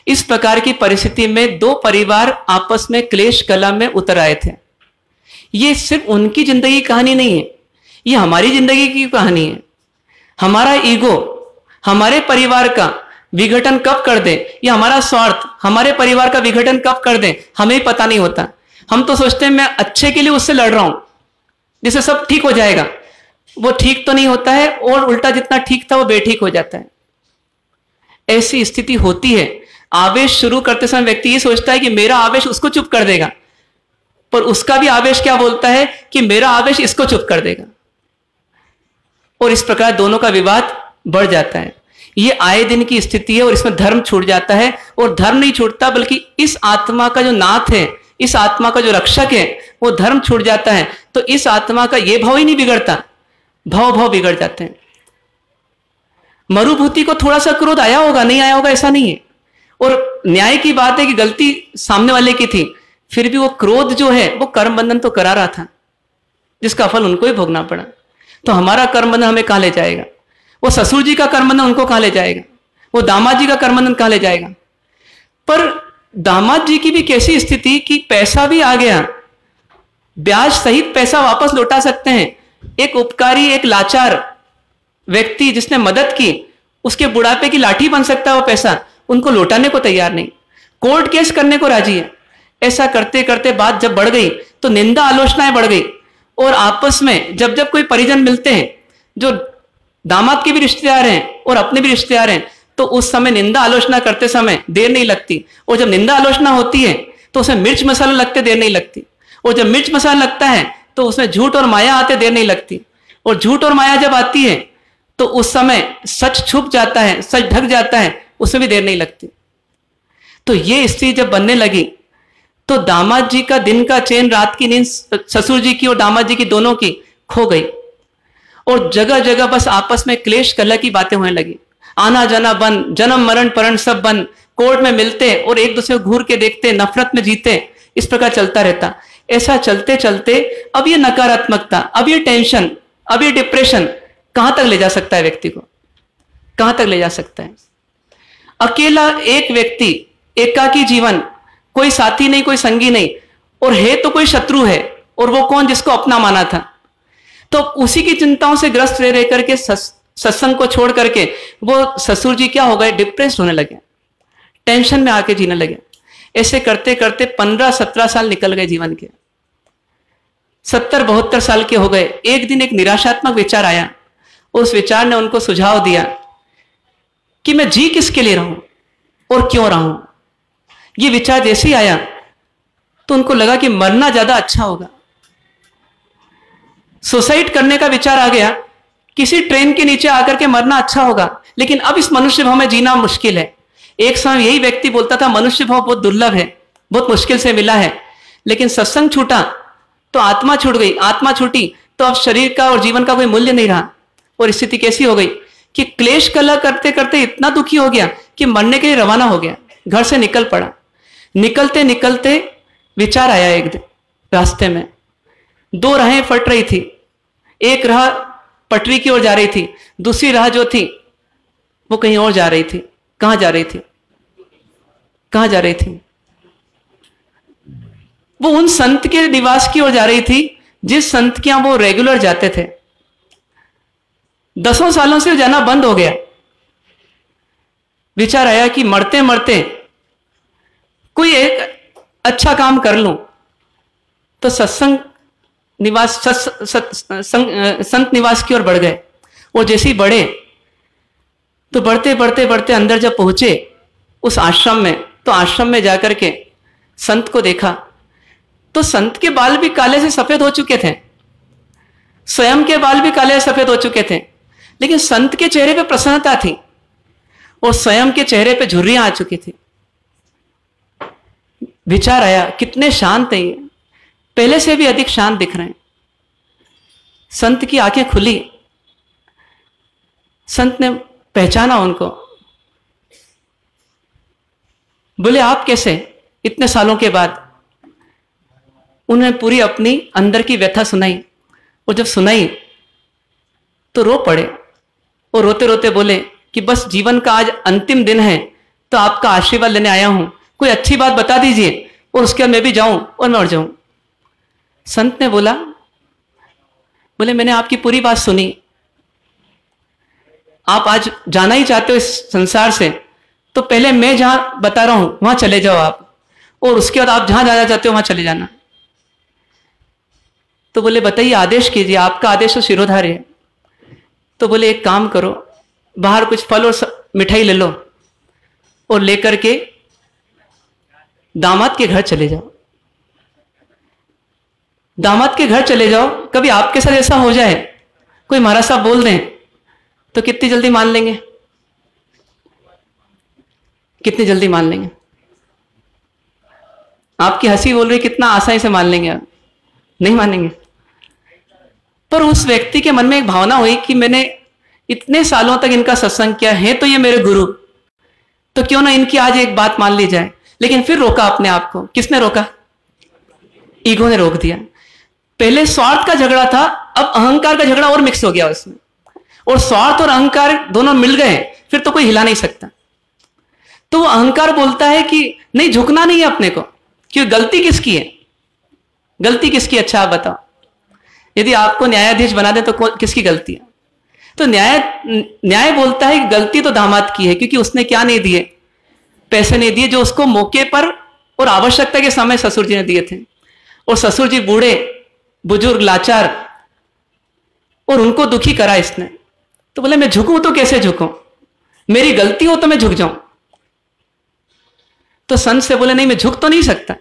Speaker 2: इस प्रकार की परिस्थिति में 2 परिवार आपस में क्लेश कला में उतर आए थे। ये सिर्फ उनकी जिंदगी की कहानी नहीं है, ये हमारी जिंदगी की कहानी है। हमारा ईगो हमारे परिवार का विघटन कब कर दे, या हमारा स्वार्थ हमारे परिवार का विघटन कब कर दे, हमें पता नहीं होता। हम तो सोचते हैं मैं अच्छे के लिए उससे लड़ रहा हूं, जिससे सब ठीक हो जाएगा। वो ठीक तो नहीं होता है, और उल्टा जितना ठीक था वो बेठीक हो जाता है। ऐसी स्थिति होती है आवेश शुरू करते समय व्यक्ति ये सोचता है कि मेरा आवेश उसको चुप कर देगा, पर उसका भी आवेश क्या बोलता है कि मेरा आवेश इसको चुप कर देगा, और इस प्रकार दोनों का विवाद बढ़ जाता है। ये आए दिन की स्थिति है, और इसमें धर्म छूट जाता है, और धर्म नहीं छूटता बल्कि इस आत्मा का जो नाथ है, इस आत्मा का जो रक्षक है, वो धर्म छूट जाता है। तो इस आत्मा का ये भाव ही नहीं बिगड़ता, भाव बिगड़ जाते हैं। मरुभूति को थोड़ा सा क्रोध आया होगा, नहीं आया होगा ऐसा नहीं है, और न्याय की बात है कि गलती सामने वाले की थी, फिर भी वो क्रोध जो है वो कर्म बंधन तो करा रहा था, जिसका फल उनको ही भोगना पड़ा। तो हमारा कर्म बंधन हमें कहां ले जाएगा? वो ससुर जी का कर्म बंधन उनको कहां ले जाएगा? वो दामाद जी का कर्म बंधन कहां ले जाएगा? पर दामाद जी की भी कैसी स्थिति कि पैसा भी आ गया, ब्याज सहित पैसा वापस लौटा सकते हैं। एक उपकारी, एक लाचार व्यक्ति जिसने मदद की, उसके बुढ़ापे की लाठी बन सकता है वो पैसा, उनको लौटाने को तैयार नहीं, कोर्ट केस करने को राजी है। ऐसा करते करते बात जब बढ़ गई तो निंदा आलोचनाएं बढ़ गई, और आपस में जब जब कोई परिजन मिलते हैं, जो दामाद के भी रिश्तेदार हैं और अपने भी रिश्तेदार हैं, तो उस समय निंदा आलोचना करते समय देर नहीं लगती, और जब निंदा आलोचना होती है तो उसमें मिर्च मसाला लगते देर नहीं लगती, और जब मिर्च मसाला लगता है तो उसमें झूठ और माया आते देर नहीं लगती, और झूठ और माया जब आती है तो उस समय सच छुप जाता है, सच ढक जाता है, उसमें भी देर नहीं लगती। तो ये स्थिति जब बनने लगी तो दामाद जी का दिन का चैन, रात की नींद ससुर जी की और दामाद जी की दोनों की खो गई, और जगह जगह बस आपस में क्लेश कलह की बातें होने लगी। आना जाना बंद, जन्म मरण परण सब बंद, कोर्ट में मिलते और एक दूसरे को घूर के देखते, नफरत में जीते, इस प्रकार चलता रहता। ऐसा चलते चलते अब ये नकारात्मकता, अब ये टेंशन, अब ये डिप्रेशन कहां तक ले जा सकता है व्यक्ति को? कहां तक ले जा सकता है? अकेला एक व्यक्ति, एकाकी जीवन, कोई साथी नहीं, कोई संगी नहीं, और है तो कोई शत्रु है, और वो कौन? जिसको अपना माना था। तो उसी की चिंताओं से ग्रस्त रह करके सत्संग को छोड़ करके वो ससुर जी क्या हो गए? डिप्रेस होने लगे, टेंशन में आके जीने लगे। ऐसे करते करते 15-17 साल निकल गए जीवन के, 70-72 साल के हो गए। एक दिन एक निराशात्मक विचार आया, उस विचार ने उनको सुझाव दिया कि मैं जी किसके लिए रहा हूं और क्यों रहा हूं। ये विचार जैसे ही आया तो उनको लगा कि मरना ज्यादा अच्छा होगा। सुसाइड करने का विचार आ गया, किसी ट्रेन के नीचे आकर के मरना अच्छा होगा, लेकिन अब इस मनुष्य भाव में जीना मुश्किल है। एक समय यही व्यक्ति बोलता था मनुष्य भाव बहुत दुर्लभ है, बहुत मुश्किल से मिला है, लेकिन सत्संग छूटा तो आत्मा छूट गई, आत्मा छूटी तो अब शरीर का और जीवन का कोई मूल्य नहीं रहा। और स्थिति कैसी हो गई कि क्लेश कलह करते करते इतना दुखी हो गया कि मरने के लिए रवाना हो गया, घर से निकल पड़ा। निकलते निकलते विचार आया एक दिन रास्ते में, 2 राहें फट रही थी, एक राह पटरी की ओर जा रही थी, दूसरी राह जो थी वो कहीं और जा रही थी। कहां जा रही थी? कहां जा रही थी? वो उन संत के निवास की ओर जा रही थी जिस संत के यहां वो रेगुलर जाते थे। 10 सालों से जाना बंद हो गया। विचार आया कि मरते मरते कोई एक अच्छा काम कर लूं, तो सत्संग निवास संत निवास की ओर बढ़ गए। वो जैसे ही बढ़े तो बढ़ते बढ़ते बढ़ते अंदर जब पहुंचे उस आश्रम में, तो आश्रम में जाकर के संत को देखा तो संत के बाल भी काले से सफेद हो चुके थे, स्वयं के बाल भी काले से सफेद हो चुके थे, लेकिन संत के चेहरे पे प्रसन्नता थी और स्वयं के चेहरे पे झुर्रियां आ चुकी थी। विचार आया कितने शांत हैं ये, पहले से भी अधिक शांत दिख रहे हैं। संत की आंखें खुली, संत ने पहचाना उनको, बोले आप कैसे? इतने सालों के बाद उन्होंने पूरी अपनी अंदर की व्यथा सुनाई, और जब सुनाई तो रो पड़े, और रोते रोते बोले कि बस जीवन का आज अंतिम दिन है, तो आपका आशीर्वाद लेने आया हूं, कोई अच्छी बात बता दीजिए और उसके बाद मैं भी जाऊं और मर जाऊं। संत ने बोले मैंने आपकी पूरी बात सुनी, आप आज जाना ही चाहते हो इस संसार से, तो पहले मैं जहां बता रहा हूं वहां चले जाओ आप, और उसके बाद आप जहां जाना चाहते हो वहां चले जाना। तो बोले बताइए, आदेश कीजिए, आपका आदेश तो शिरोधार्य है। तो बोले एक काम करो, बाहर कुछ फल और मिठाई ले लो और लेकर के दामाद के घर चले जाओ, दामाद के घर चले जाओ, कभी आपके साथ ऐसा हो जाए, कोई महाराज साहब बोल दें तो कितनी जल्दी मान लेंगे? कितनी जल्दी मान लेंगे? आपकी हंसी बोल रही, कितना आसानी से मान लेंगे आप? नहीं मानेंगे। पर उस व्यक्ति के मन में एक भावना हुई कि मैंने इतने सालों तक इनका सत्संग किया है, तो ये मेरे गुरु, तो क्यों ना इनकी आज एक बात मान ली जाए। लेकिन फिर रोका अपने आप को। किसने रोका? ईगो ने रोक दिया। पहले स्वार्थ का झगड़ा था, अब अहंकार का झगड़ा और मिक्स हो गया उसमें, और स्वार्थ और अहंकार दोनों मिल गए, फिर तो कोई हिला नहीं सकता। तो वो अहंकार बोलता है कि नहीं, झुकना नहीं है अपने को, क्योंकि गलती किसकी है? गलती किसकी? अच्छा आप बताओ, यदि आपको न्यायाधीश बना दे तो किसकी गलती है? तो न्याय बोलता है कि गलती तो दामाद की है, क्योंकि उसने क्या नहीं दिए? पैसे नहीं दिए, जो उसको मौके पर और आवश्यकता के समय ससुर जी ने दिए थे। और ससुर जी बूढ़े बुजुर्ग लाचार, और उनको दुखी करा इसने। तो बोले मैं झुकूं तो कैसे झुकूं? मेरी गलती हो तो मैं झुक जाऊं। तो संत से बोले नहीं, मैं झुक तो नहीं सकता,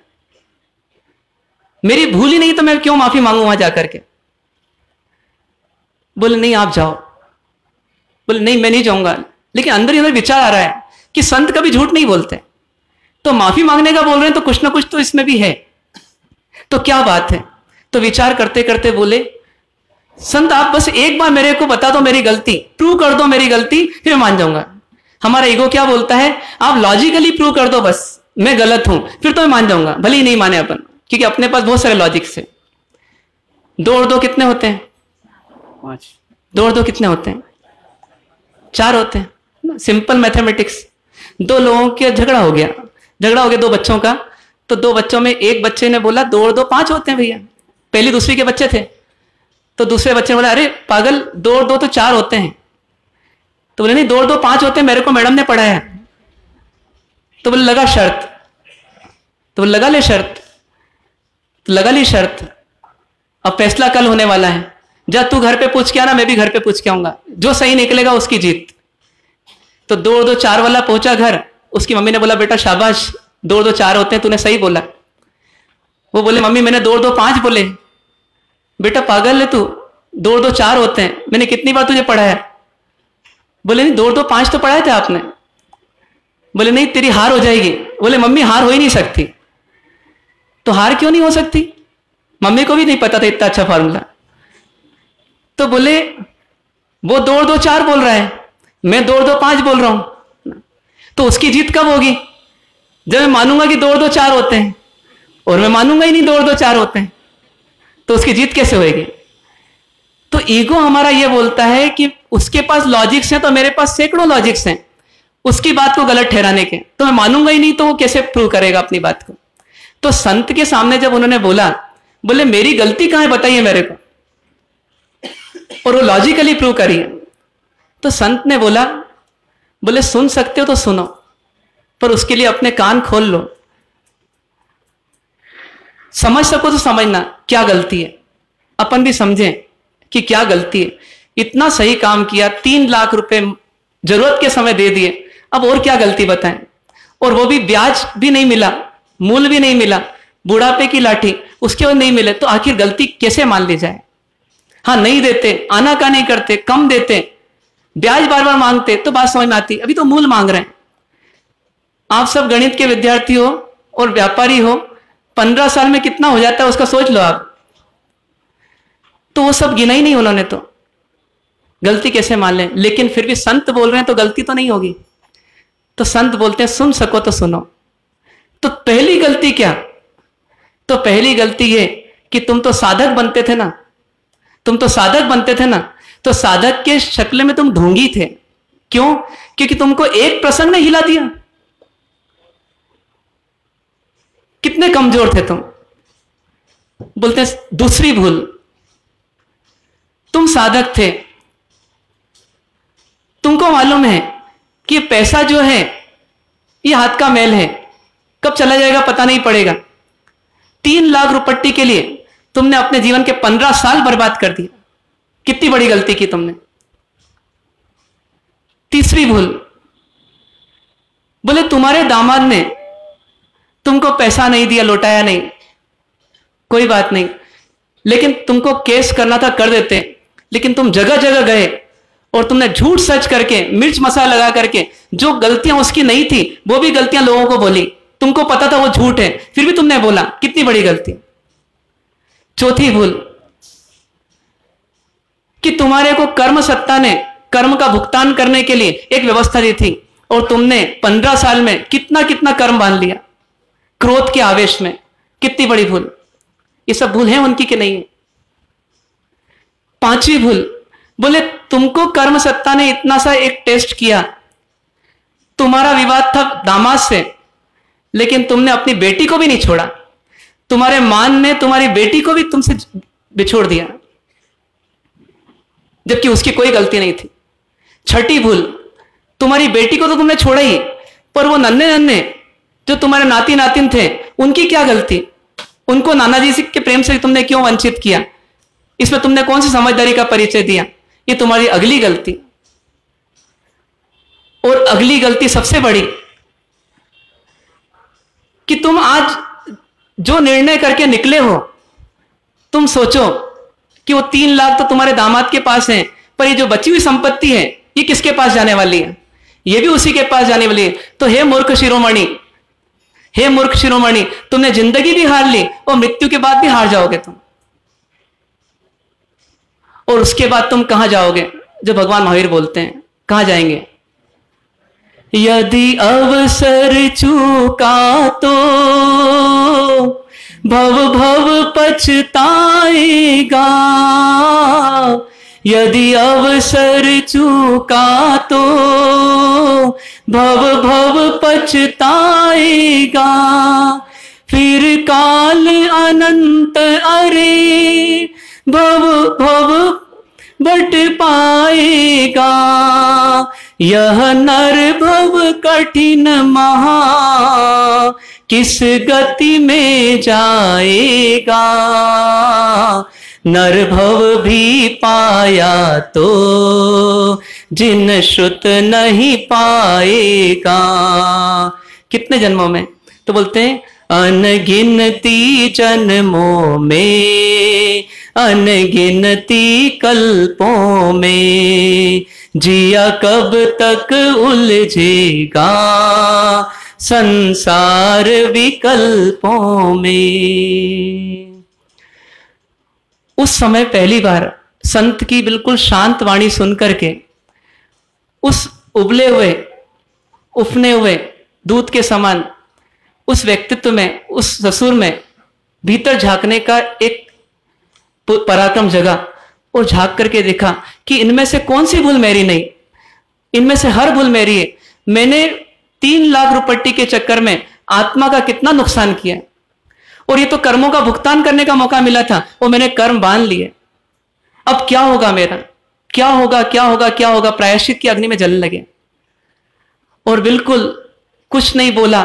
Speaker 2: मेरी भूल ही नहीं तो मैं क्यों माफी मांगू वहां जाकर के? बोले नहीं आप जाओ। बोले नहीं मैं नहीं जाऊंगा। लेकिन अंदर ही अंदर विचार आ रहा है कि संत कभी झूठ नहीं बोलते, तो माफी मांगने का बोल रहे हैं तो कुछ ना कुछ तो इसमें भी है, तो क्या बात है? तो विचार करते करते बोले संत आप बस एक बार मेरे को बता दो मेरी गलती, प्रूव कर दो मेरी गलती, फिर मैं मान जाऊंगा। हमारा ईगो क्या बोलता है? आप लॉजिकली प्रूव कर दो बस मैं गलत हूं, फिर तो मैं मान जाऊंगा, भले ही नहीं माने अपन, क्योंकि अपने पास बहुत सारे लॉजिक से। 2 और 2 कितने होते हैं?
Speaker 1: 5।
Speaker 2: 2 और 2 कितने होते हैं? 4 होते हैं। Simple mathematics. 2 लोगों के झगड़ा हो गया 2 बच्चों का। तो 2 बच्चों में एक बच्चे ने बोला 2 और 2 5 होते हैं भैया, पहली दूसरी के बच्चे थे। तो दूसरे बच्चे ने बोला अरे पागल, 2 और 2 तो 4 होते हैं। तो बोले नहीं 2 और 2 5 होते हैं, मेरे को मैडम ने पढ़ाया। तो बोले लगा शर्त। तो बोले लगा ले शर्त। तो लगा ली शर्त। अब फैसला कल होने वाला है, जा तू घर पे पूछ के आना, मैं भी घर पे पूछ के आऊंगा, जो सही निकलेगा उसकी जीत। तो 2 और 2 4 वाला पहुंचा घर। उसकी मम्मी ने बोला बेटा शाबाश, 2 और 2 4 होते हैं, तूने सही बोला। वो बोले मम्मी मैंने 2 और 2 5 बोले। बेटा पागल है तू, 2 और 2 4 होते हैं, मैंने कितनी बार तुझे पढ़ाया? बोले नहीं 2 और 2 5 तो पढ़ाए थे आपने। बोले नहीं तेरी हार हो जाएगी। बोले मम्मी हार हो ही नहीं सकती। तो हार क्यों नहीं हो सकती? मम्मी को भी नहीं पता था इतना अच्छा फॉर्मूला। तो बोले वो 2 और 2 4 बोल रहा है, मैं 2 और 2 5 बोल रहा हूं, तो उसकी जीत कब होगी? जब मैं मानूंगा कि 2 और 2 4 होते हैं, और मैं मानूंगा ही नहीं 2 और 2 4 होते हैं, तो उसकी जीत कैसे होगी? तो ईगो हमारा यह बोलता है कि उसके पास लॉजिक्स हैं तो मेरे पास सैकड़ों लॉजिक्स हैं उसकी बात को गलत ठहराने के, तो मैं मानूंगा ही नहीं, तो वो कैसे प्रूव करेगा अपनी बात को? तो संत के सामने जब उन्होंने बोला, बोले मेरी गलती कहां है बताइए मेरे को, और वो लॉजिकली प्रूव करिए। तो संत ने बोला, बोले सुन सकते हो तो सुनो, पर उसके लिए अपने कान खोल लो, समझ सको तो समझना क्या गलती है, अपन भी समझें कि क्या गलती है। इतना सही काम किया, 3 लाख रुपए जरूरत के समय दे दिए, अब और क्या गलती बताएं? और वो भी ब्याज भी नहीं मिला, मूल भी नहीं मिला, बुढ़ापे की लाठी उसके बाद नहीं मिले, तो आखिर गलती कैसे मान ली जाए? हाँ नहीं देते, आना का नहीं करते, कम देते, ब्याज बार बार मांगते, तो बात समझ में आती। अभी तो मूल मांग रहे हैं। आप सब गणित के विद्यार्थी हो और व्यापारी हो, 15 साल में कितना हो जाता है उसका सोच लो आप। तो वो सब गिना ही नहीं उन्होंने, तो गलती कैसे मान लें? लेकिन फिर भी संत बोल रहे हैं तो गलती तो नहीं होगी। तो संत बोलते हैं सुन सको तो सुनो। तो पहली गलती क्या? तो पहली गलती ये कि तुम तो साधक बनते थे ना, तुम तो साधक बनते थे ना, तो साधक के शक्ल में तुम ढोंगी थे। क्यों? क्योंकि तुमको एक प्रसंग ने हिला दिया। कितने कमजोर थे तुम। बोलते हैं दूसरी भूल, तुम साधक थे, तुमको मालूम है कि पैसा जो है ये हाथ का मैल है, कब चला जाएगा पता नहीं पड़ेगा। 3 लाख रुपट्टी के लिए तुमने अपने जीवन के 15 साल बर्बाद कर दिया। कितनी बड़ी गलती की तुमने। तीसरी भूल, बोले तुम्हारे दामाद ने तुमको पैसा नहीं दिया, लौटाया नहीं, कोई बात नहीं, लेकिन तुमको केस करना था कर देते, लेकिन तुम जगह जगह गए और तुमने झूठ सच करके, मिर्च मसाला लगा करके, जो गलतियां उसकी नहीं थी वो भी गलतियां लोगों को बोली। तुमको पता था वो झूठ है, फिर भी तुमने बोला, कितनी बड़ी गलती। चौथी भूल कि तुम्हारे को कर्म सत्ता ने कर्म का भुगतान करने के लिए एक व्यवस्था दी थी और तुमने 15 साल में कितना कितना कर्म बांध लिया क्रोध के आवेश में। कितनी बड़ी भूल। ये सब भूल है उनकी कि नहीं है? पांचवी भूल, बोले तुमको कर्म सत्ता ने इतना सा एक टेस्ट किया, तुम्हारा विवाद था दामाद से, लेकिन तुमने अपनी बेटी को भी नहीं छोड़ा, तुम्हारे मान ने तुम्हारी बेटी को भी तुमसे बिछोड़ दिया, जबकि उसकी कोई गलती नहीं थी। छठी भूल, तुम्हारी बेटी को तो तुमने छोड़ा ही, पर वो नन्हे नन्हे जो तुम्हारे नाती नातिन थे उनकी क्या गलती? उनको नाना जी के प्रेम से तुमने क्यों वंचित किया? इसमें तुमने कौन सी समझदारी का परिचय दिया? ये तुम्हारी अगली गलती। और अगली गलती सबसे बड़ी कि तुम आज जो निर्णय करके निकले हो, तुम सोचो कि वो 3 लाख तो तुम्हारे दामाद के पास है, पर ये जो बची हुई संपत्ति है ये किसके पास जाने वाली है? ये भी उसी के पास जाने वाली है। तो हे मूर्ख शिरोमणि, हे मूर्ख शिरोमणि, तुमने जिंदगी भी हार ली और मृत्यु के बाद भी हार जाओगे तुम। और उसके बाद तुम कहां जाओगे? जो भगवान महावीर बोलते हैं, कहां जाएंगे? यदि अवसर चूका तो भव भव पछताएगा, यदि अवसर चूका तो भव भव पछताएगा, फिर काल अनंत अरे भव भव बट पाएगा, यह नर भव कठिन महा किस गति में जाएगा, नर भव भी पाया तो जिन श्रुत नहीं पाएगा। कितने जन्मों में? तो बोलते हैं अनगिनती जन्मों में, अनगिनती कल्पों में, जिया कब तक उलझेगा संसार विकल्पों में। उस समय पहली बार संत की बिल्कुल शांत वाणी सुन करके उस उबले हुए उफने हुए दूध के समान उस व्यक्तित्व में, उस ससुर में भीतर झांकने का एक पराक्रम जगा और झांक करके देखा कि इनमें से कौन सी भूल मेरी नहीं, इनमें से हर भूल मेरी है। मैंने 3 लाख रुपट्टी के चक्कर में आत्मा का कितना नुकसान किया, और ये तो कर्मों का भुगतान करने का मौका मिला था, वो मैंने कर्म बांध लिए। अब क्या होगा मेरा? क्या होगा, क्या होगा, क्या होगा? प्रायश्चित की अग्नि में जलने लगे और बिल्कुल कुछ नहीं बोला,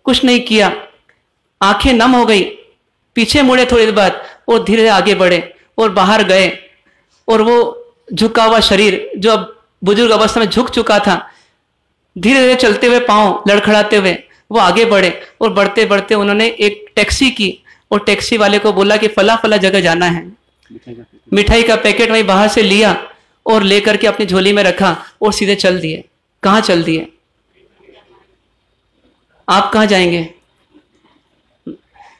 Speaker 2: कुछ नहीं किया, आंखें नम हो गई, पीछे मुड़े थोड़ी देर बाद और धीरे धीरे आगे बढ़े और बाहर गए। और वो झुका हुआ शरीर जो अब बुजुर्ग अवस्था में झुक चुका था, धीरे धीरे चलते हुए पांव लड़खड़ाते हुए वो आगे बढ़े और बढ़ते बढ़ते उन्होंने एक टैक्सी की और टैक्सी वाले को बोला कि फला फला जगह जाना है। मिठाई का पैकेट वहीं बाहर से लिया और लेकर के अपनी झोली में रखा और सीधे चल दिए। कहाँ चल दिए? आप कहाँ जाएंगे?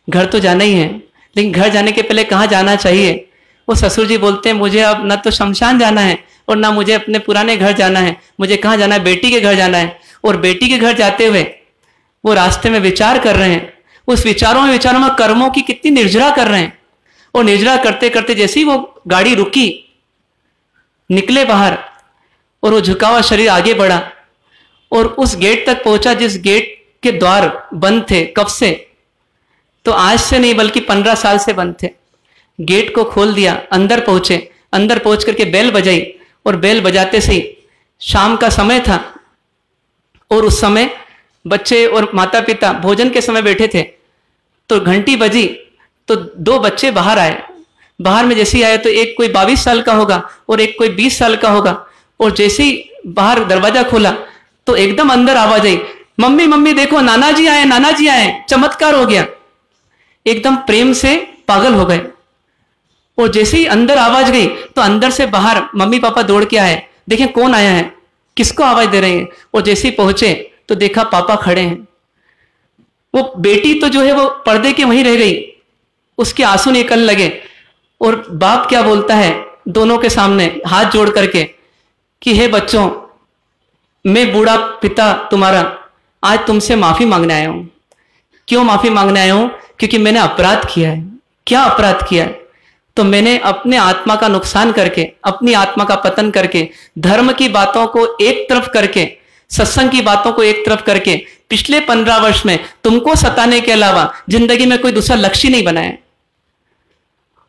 Speaker 2: घर तो जाना ही है, लेकिन घर जाने के पहले कहाँ जाना चाहिए? वो ससुर जी बोलते हैं मुझे अब ना तो शमशान जाना है और ना मुझे अपने पुराने घर जाना है, मुझे कहाँ जाना है? बेटी के घर जाना है। और बेटी के घर जाते हुए वो रास्ते में विचार कर रहे हैं, उस विचारों में कर्मों की कितनी निर्जरा कर रहे हैं। और निर्जरा करते करते जैसे ही वो गाड़ी रुकी, निकले बाहर और वो झुका हुआ शरीर आगे बढ़ा और उस गेट तक पहुंचा जिस गेट के द्वार बंद थे कब से, तो आज से नहीं बल्कि 15 साल से बंद थे। गेट को खोल दिया, अंदर पहुंचे, अंदर पहुंच करके बेल बजाई और बेल बजाते से ही शाम का समय था और उस समय बच्चे और माता पिता भोजन के समय बैठे थे। तो घंटी बजी तो 2 बच्चे बाहर आए। बाहर में जैसे ही आए तो एक कोई 22 साल का होगा और एक कोई 20 साल का होगा। और जैसे ही बाहर दरवाजा खोला तो एकदम अंदर आवाज आई, मम्मी मम्मी देखो नाना जी आए, नाना जी आए, चमत्कार हो गया। एकदम प्रेम से पागल हो गए। और जैसे ही अंदर आवाज गई तो अंदर से बाहर मम्मी पापा दौड़ के आए, देखें कौन आया है, किसको आवाज दे रहे हैं। और जैसे ही पहुंचे तो देखा पापा खड़े हैं। वो बेटी तो जो है वो पर्दे के वहीं रह गई, उसके आंसू निकलने लगे। और बाप क्या बोलता है दोनों के सामने हाथ जोड़ करके कि हे बच्चों, मैं बूढ़ा पिता तुम्हारा आज तुमसे माफी मांगने आया हूं। क्यों माफी मांगने आया हूं? क्योंकि मैंने अपराध किया है। क्या अपराध किया है? तो मैंने अपने आत्मा का नुकसान करके, अपनी आत्मा का पतन करके, धर्म की बातों को एक तरफ करके, सत्संग की बातों को एक तरफ करके, पिछले 15 वर्ष में तुमको सताने के अलावा जिंदगी में कोई दूसरा लक्ष्य नहीं बनाया।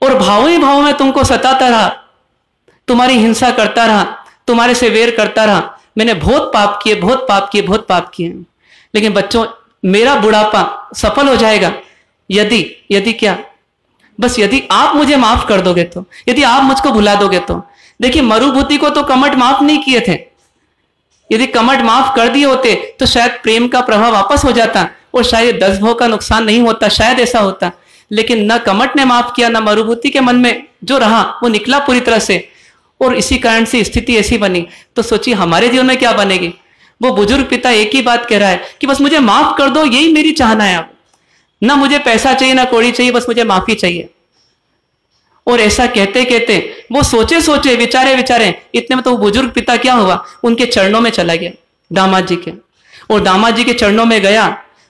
Speaker 2: और भावों ही भावों में तुमको सताता रहा, तुम्हारी हिंसा करता रहा, तुम्हारे से वेर करता रहा। मैंने बहुत पाप किए, बहुत पाप किए, बहुत पाप किए। लेकिन बच्चों, मेरा बुढ़ापा सफल हो जाएगा यदि क्या, बस यदि आप मुझे माफ कर दोगे तो, यदि आप मुझको भुला दोगे तो। देखिए, मरुभूति को तो कमठ माफ नहीं किए थे। यदि कमठ माफ कर दिए होते तो शायद प्रेम का प्रभाव वापस हो जाता और शायद 10 भोग का नुकसान नहीं होता, शायद ऐसा होता। लेकिन न कमठ ने माफ किया, न मरुभूति के मन में जो रहा वो निकला पूरी तरह से। और इसी कारण से स्थिति ऐसी बनी। तो सोचिए हमारे जीवन में क्या बनेगी। वो बुजुर्ग पिता एक ही बात कह रहा है कि बस मुझे माफ कर दो, यही मेरी चाहना है। अब ना मुझे पैसा चाहिए, ना कौड़ी चाहिए, बस मुझे माफी चाहिए। और ऐसा कहते कहते वो सोचे सोचे, विचारे विचारे, इतने में तो वो बुजुर्ग पिता क्या हुआ, उनके चरणों में चला गया, दामाद जी के। और दामाद जी के चरणों में गया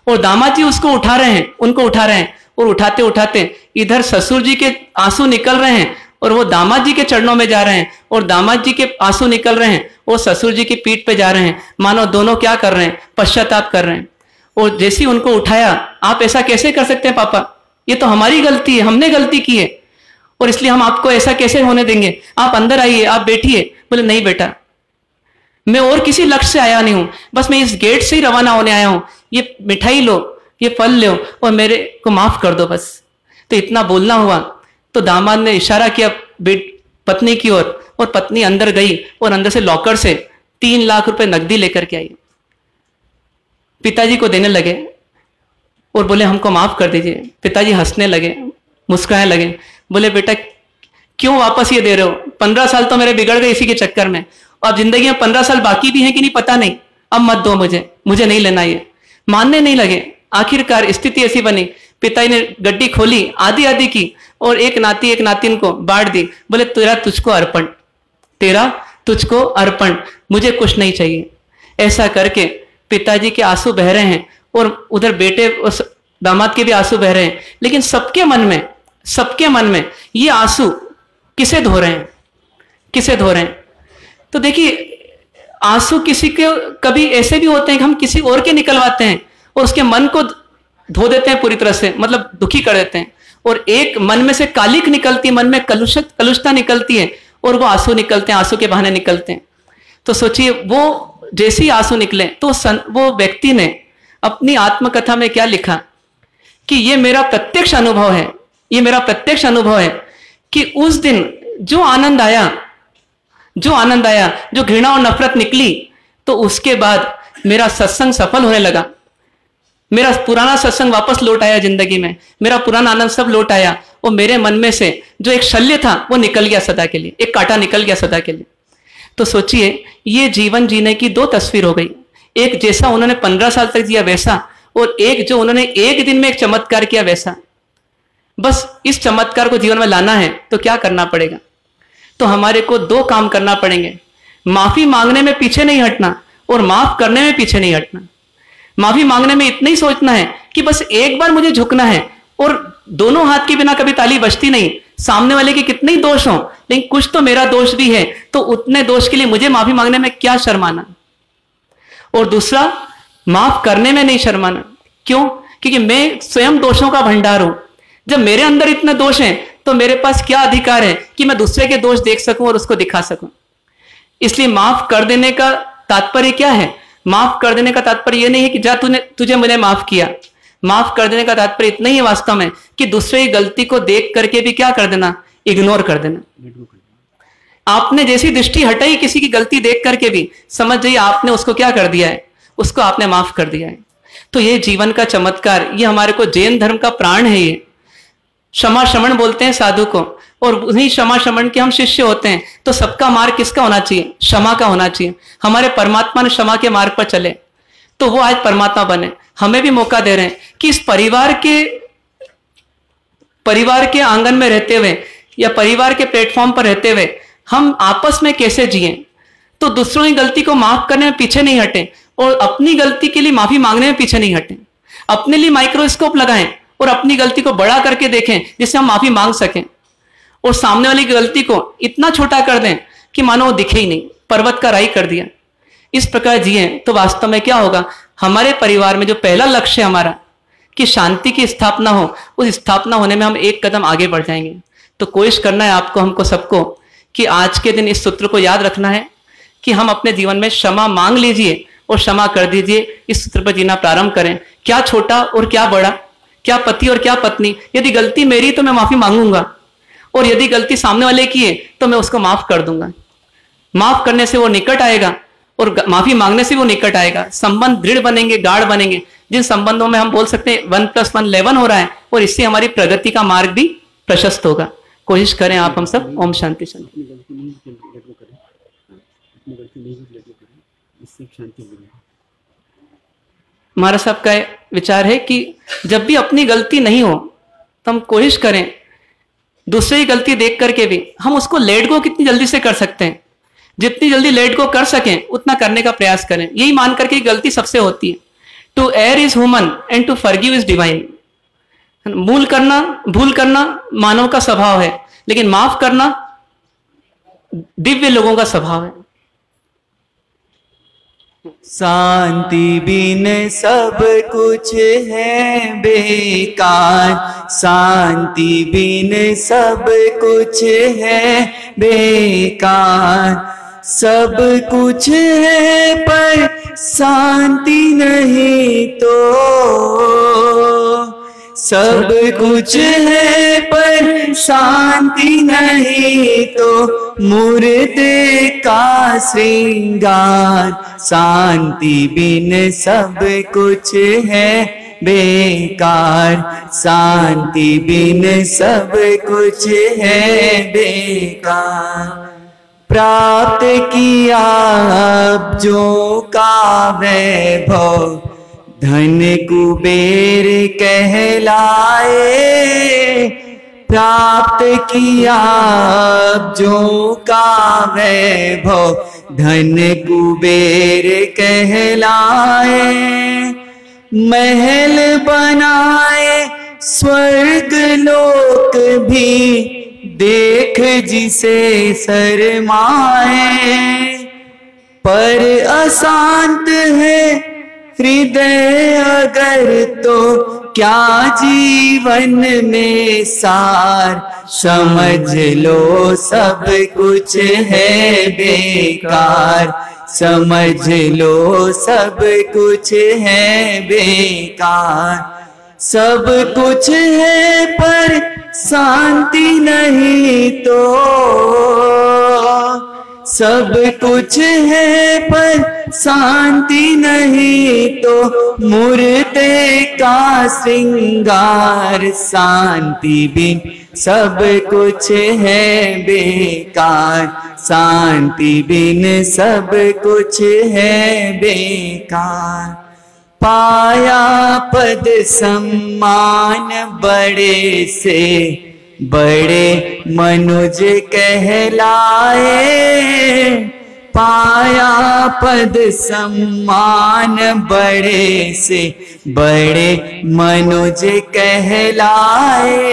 Speaker 2: और दामाद जी उसको उठा रहे हैं, उनको उठा रहे हैं। और उठाते उठाते इधर ससुर जी के आंसू निकल रहे हैं और वो दामाद जी के चरणों में जा रहे हैं। और दामाद जी के आंसू निकल रहे हैं और ससुर जी की पीठ पे जा रहे हैं। मानो दोनों क्या कर रहे हैं, पश्चाताप कर रहे हैं। और जैसे ही उनको उठाया, आप ऐसा कैसे कर सकते हैं पापा, ये तो हमारी गलती है, हमने गलती की है और इसलिए हम आपको ऐसा कैसे होने देंगे, आप अंदर आइए, आप बैठिए। बोले नहीं बेटा, मैं और किसी लक्ष्य से आया नहीं हूं, बस मैं इस गेट से ही रवाना होने आया हूं। ये मिठाई लो, ये फल लो और मेरे को माफ कर दो बस। तो इतना बोलना हुआ तो दामाद ने इशारा किया पत्नी की ओर और पत्नी अंदर गई और अंदर से लॉकर से 3 लाख रुपए नकदी लेकर के आई। पिताजी को देने लगे और बोले हमको माफ कर दीजिए। पिताजी हंसने लगे, मुस्कुराने लगे। बोले बेटा क्यों वापस ये दे रहे हो, 15 साल तो मेरे बिगड़ गए इसी के चक्कर में। अब जिंदगी में 15 साल बाकी भी हैं कि नहीं पता नहीं, अब मत दो मुझे नहीं लेना। ये मानने नहीं लगे। आखिरकार स्थिति ऐसी बनी, पिताजी ने गड्डी खोली, आधी आधी की और एक नाती एक नातिन को बांट दी। बोले तेरा तुझको अर्पण, तेरा तुझको अर्पण, मुझे कुछ नहीं चाहिए। ऐसा करके पिताजी के आंसू बह रहे हैं और उधर बेटे दामाद के भी आंसू बह रहे हैं। लेकिन सबके मन में ये आंसू किसे धो रहे हैं, किसे धो रहे हैं? तो देखिए, आंसू किसी के कभी ऐसे भी होते हैं कि हम किसी और के निकलवाते हैं और उसके मन को धो देते हैं पूरी तरह से, मतलब दुखी कर देते हैं। और एक मन में से कालिक निकलती है, मन में कलुषता निकलती है और वो आंसू निकलते हैं, आंसू के बहाने निकलते हैं। तो सोचिए, वो जैसे ही आंसू निकले तो वो व्यक्ति ने अपनी आत्मकथा में क्या लिखा कि ये मेरा प्रत्यक्ष अनुभव है, ये मेरा प्रत्यक्ष अनुभव है कि उस दिन जो आनंद आया, जो घृणा और नफरत निकली, तो उसके बाद मेरा सत्संग सफल होने लगा। मेरा पुराना सत्संग वापस लौट आया जिंदगी में, मेरा पुराना आनंद सब लौट आया और मेरे मन में से जो एक शल्य था वो निकल गया सदा के लिए, एक कांटा निकल गया सदा के लिए। तो सोचिए, ये जीवन जीने की 2 तस्वीर हो गई। एक जैसा उन्होंने 15 साल तक जिया वैसा, और एक जो उन्होंने एक दिन में एक चमत्कार किया वैसा। बस इस चमत्कार को जीवन में लाना है तो क्या करना पड़ेगा? तो हमारे को 2 काम करना पड़ेंगे। माफी मांगने में पीछे नहीं हटना और माफ करने में पीछे नहीं हटना। माफी मांगने में इतना ही सोचना है कि बस एक बार मुझे झुकना है, और दोनों हाथ के बिना कभी ताली बजती नहीं। सामने वाले के कितने ही दोष हों, लेकिन कुछ तो मेरा दोष भी है, तो उतने दोष के लिए मुझे माफी मांगने में क्या शर्माना। और दूसरा, माफ करने में नहीं शर्माना। क्यों? क्योंकि मैं स्वयं दोषों का भंडार हूं। जब मेरे अंदर इतने दोष हैं तो मेरे पास क्या अधिकार है कि मैं दूसरे के दोष देख सकूं और उसको दिखा सकूं। इसलिए माफ कर देने का तात्पर्य क्या है? माफ कर देने का तात्पर्य यह नहीं है कि जा तुझे मैंने माफ किया। माफ कर देने का तात्पर्य इतना ही है वास्तव में कि दूसरे की गलती को देख करके भी क्या कर देना, इग्नोर कर देना। आपने जैसी दृष्टि हटाई किसी की गलती देख करके भी, समझ जाइए आपने उसको क्या कर दिया है, उसको आपने माफ कर दिया है। तो ये जीवन का चमत्कार, ये हमारे को जैन धर्म का प्राण है। ये क्षमा श्रमण बोलते हैं साधु को, और उन्हीं क्षमा श्रमण के हम शिष्य होते हैं। तो सबका मार्ग किसका होना चाहिए? क्षमा का होना चाहिए। हमारे परमात्मा ने क्षमा के मार्ग पर चले तो वो आज परमात्मा बने। हमें भी मौका दे रहे हैं कि इस परिवार के आंगन में रहते हुए या परिवार के प्लेटफॉर्म पर रहते हुए हम आपस में कैसे जिएं। तो दूसरों की गलती को माफ करने में पीछे नहीं हटें और अपनी गलती के लिए माफी मांगने में पीछे नहीं हटें। अपने लिए माइक्रोस्कोप लगाएं और अपनी गलती को बड़ा करके देखें जिससे हम माफी मांग सकें, और सामने वाली की गलती को इतना छोटा कर दें कि मानो वो दिखे ही नहीं, पर्वत का राई कर दिया। इस प्रकार जिए तो वास्तव में क्या होगा, हमारे परिवार में जो पहला लक्ष्य है हमारा कि शांति की स्थापना हो, उस स्थापना होने में हम एक कदम आगे बढ़ जाएंगे। तो कोशिश करना है आपको, हमको सबको, कि आज के दिन इस सूत्र को याद रखना है कि हम अपने जीवन में क्षमा मांग लीजिए और क्षमा कर दीजिए। इस सूत्र पर जीना प्रारंभ करें, क्या छोटा और क्या बड़ा, क्या पति और क्या पत्नी। यदि गलती मेरी तो मैं माफी मांगूंगा, और यदि गलती सामने वाले की है तो मैं उसको माफ कर दूंगा। माफ करने से वो निकट आएगा और माफी मांगने से वो निकट आएगा। संबंध दृढ़ बनेंगे, गाढ़ बनेंगे। जिन संबंधों में हम बोल सकते हैं 1+1 11 हो रहा है, और इससे हमारी प्रगति का मार्ग भी प्रशस्त होगा। कोशिश करें आप हम सब। ओम शांति शांति। हमारा सबका विचार है कि जब भी अपनी गलती नहीं हो तो हम कोशिश करें दूसरे की गलती देख करके भी हम उसको लेट गो कितनी जल्दी से कर सकते हैं, जितनी जल्दी लेट गो कर सकें उतना करने का प्रयास करें, यही मान करके गलती सबसे होती है। To err is human and to forgive is divine. भूल करना मानव का स्वभाव है, लेकिन माफ करना दिव्य लोगों का स्वभाव है।
Speaker 3: शांति बिन सब कुछ है बेकार, शांति बिन सब कुछ है बेकार। सब कुछ है पर शांति नहीं तो, सब कुछ है पर शांति नहीं तो मुर्दे का श्रृंगार। शांति बिन सब कुछ है बेकार, शांति बिन सब कुछ है बेकार। प्राप्त किया अब्जों का वैभव, धन कुबेर कहलाए। प्राप्त किया अब्जों का वैभव, धन कुबेर कहलाए। महल बनाए स्वर्ग लोक भी, देख जिसे शरमाए। पर अशांत है हृदय अगर तो क्या जीवन में सार। समझ लो सब कुछ है बेकार, समझ लो सब कुछ है बेकार। सब कुछ है पर शांति नहीं तो, सब कुछ है पर शांति नहीं तो मुर्दे का श्रृंगार। शांति बिन सब कुछ है बेकार, शांति बिन सब कुछ है बेकार। पाया पद सम्मान बड़े से बड़े मनुज कहलाए। पाया पद सम्मान बड़े से बड़े मनुज कहलाए।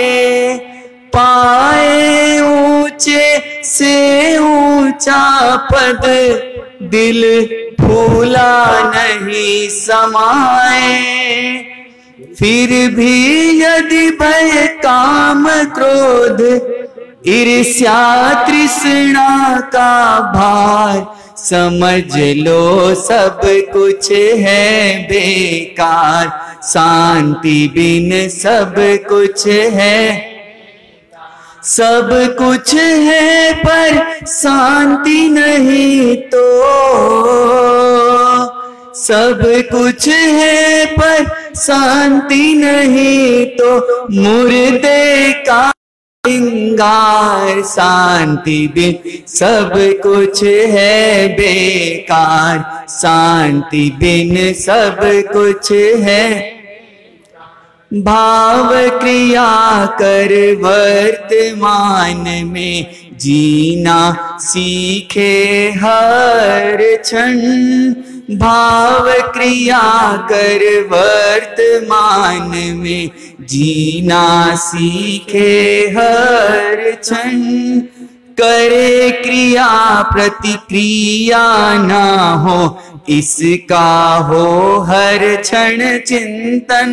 Speaker 3: पाए ऊंचे से ऊंचा पद, दिल फूला नहीं समाए। फिर भी यदि भय काम क्रोध ईर्ष्या तृष्णा का भार, समझ लो सब कुछ है बेकार। शांति बिन सब कुछ है, सब कुछ है पर शांति नहीं तो, सब कुछ है पर शांति नहीं तो मुर्दे का श्रृंगार। शांति बिन सब कुछ है बेकार, शांति बिन सब कुछ है। भाव क्रिया कर वर्तमान में जीना सीखे हर क्षण। भाव क्रिया कर वर्तमान में जीना सीखे हर क्षण। करे क्रिया प्रतिक्रिया ना हो, इसका हो हर क्षण चिंतन।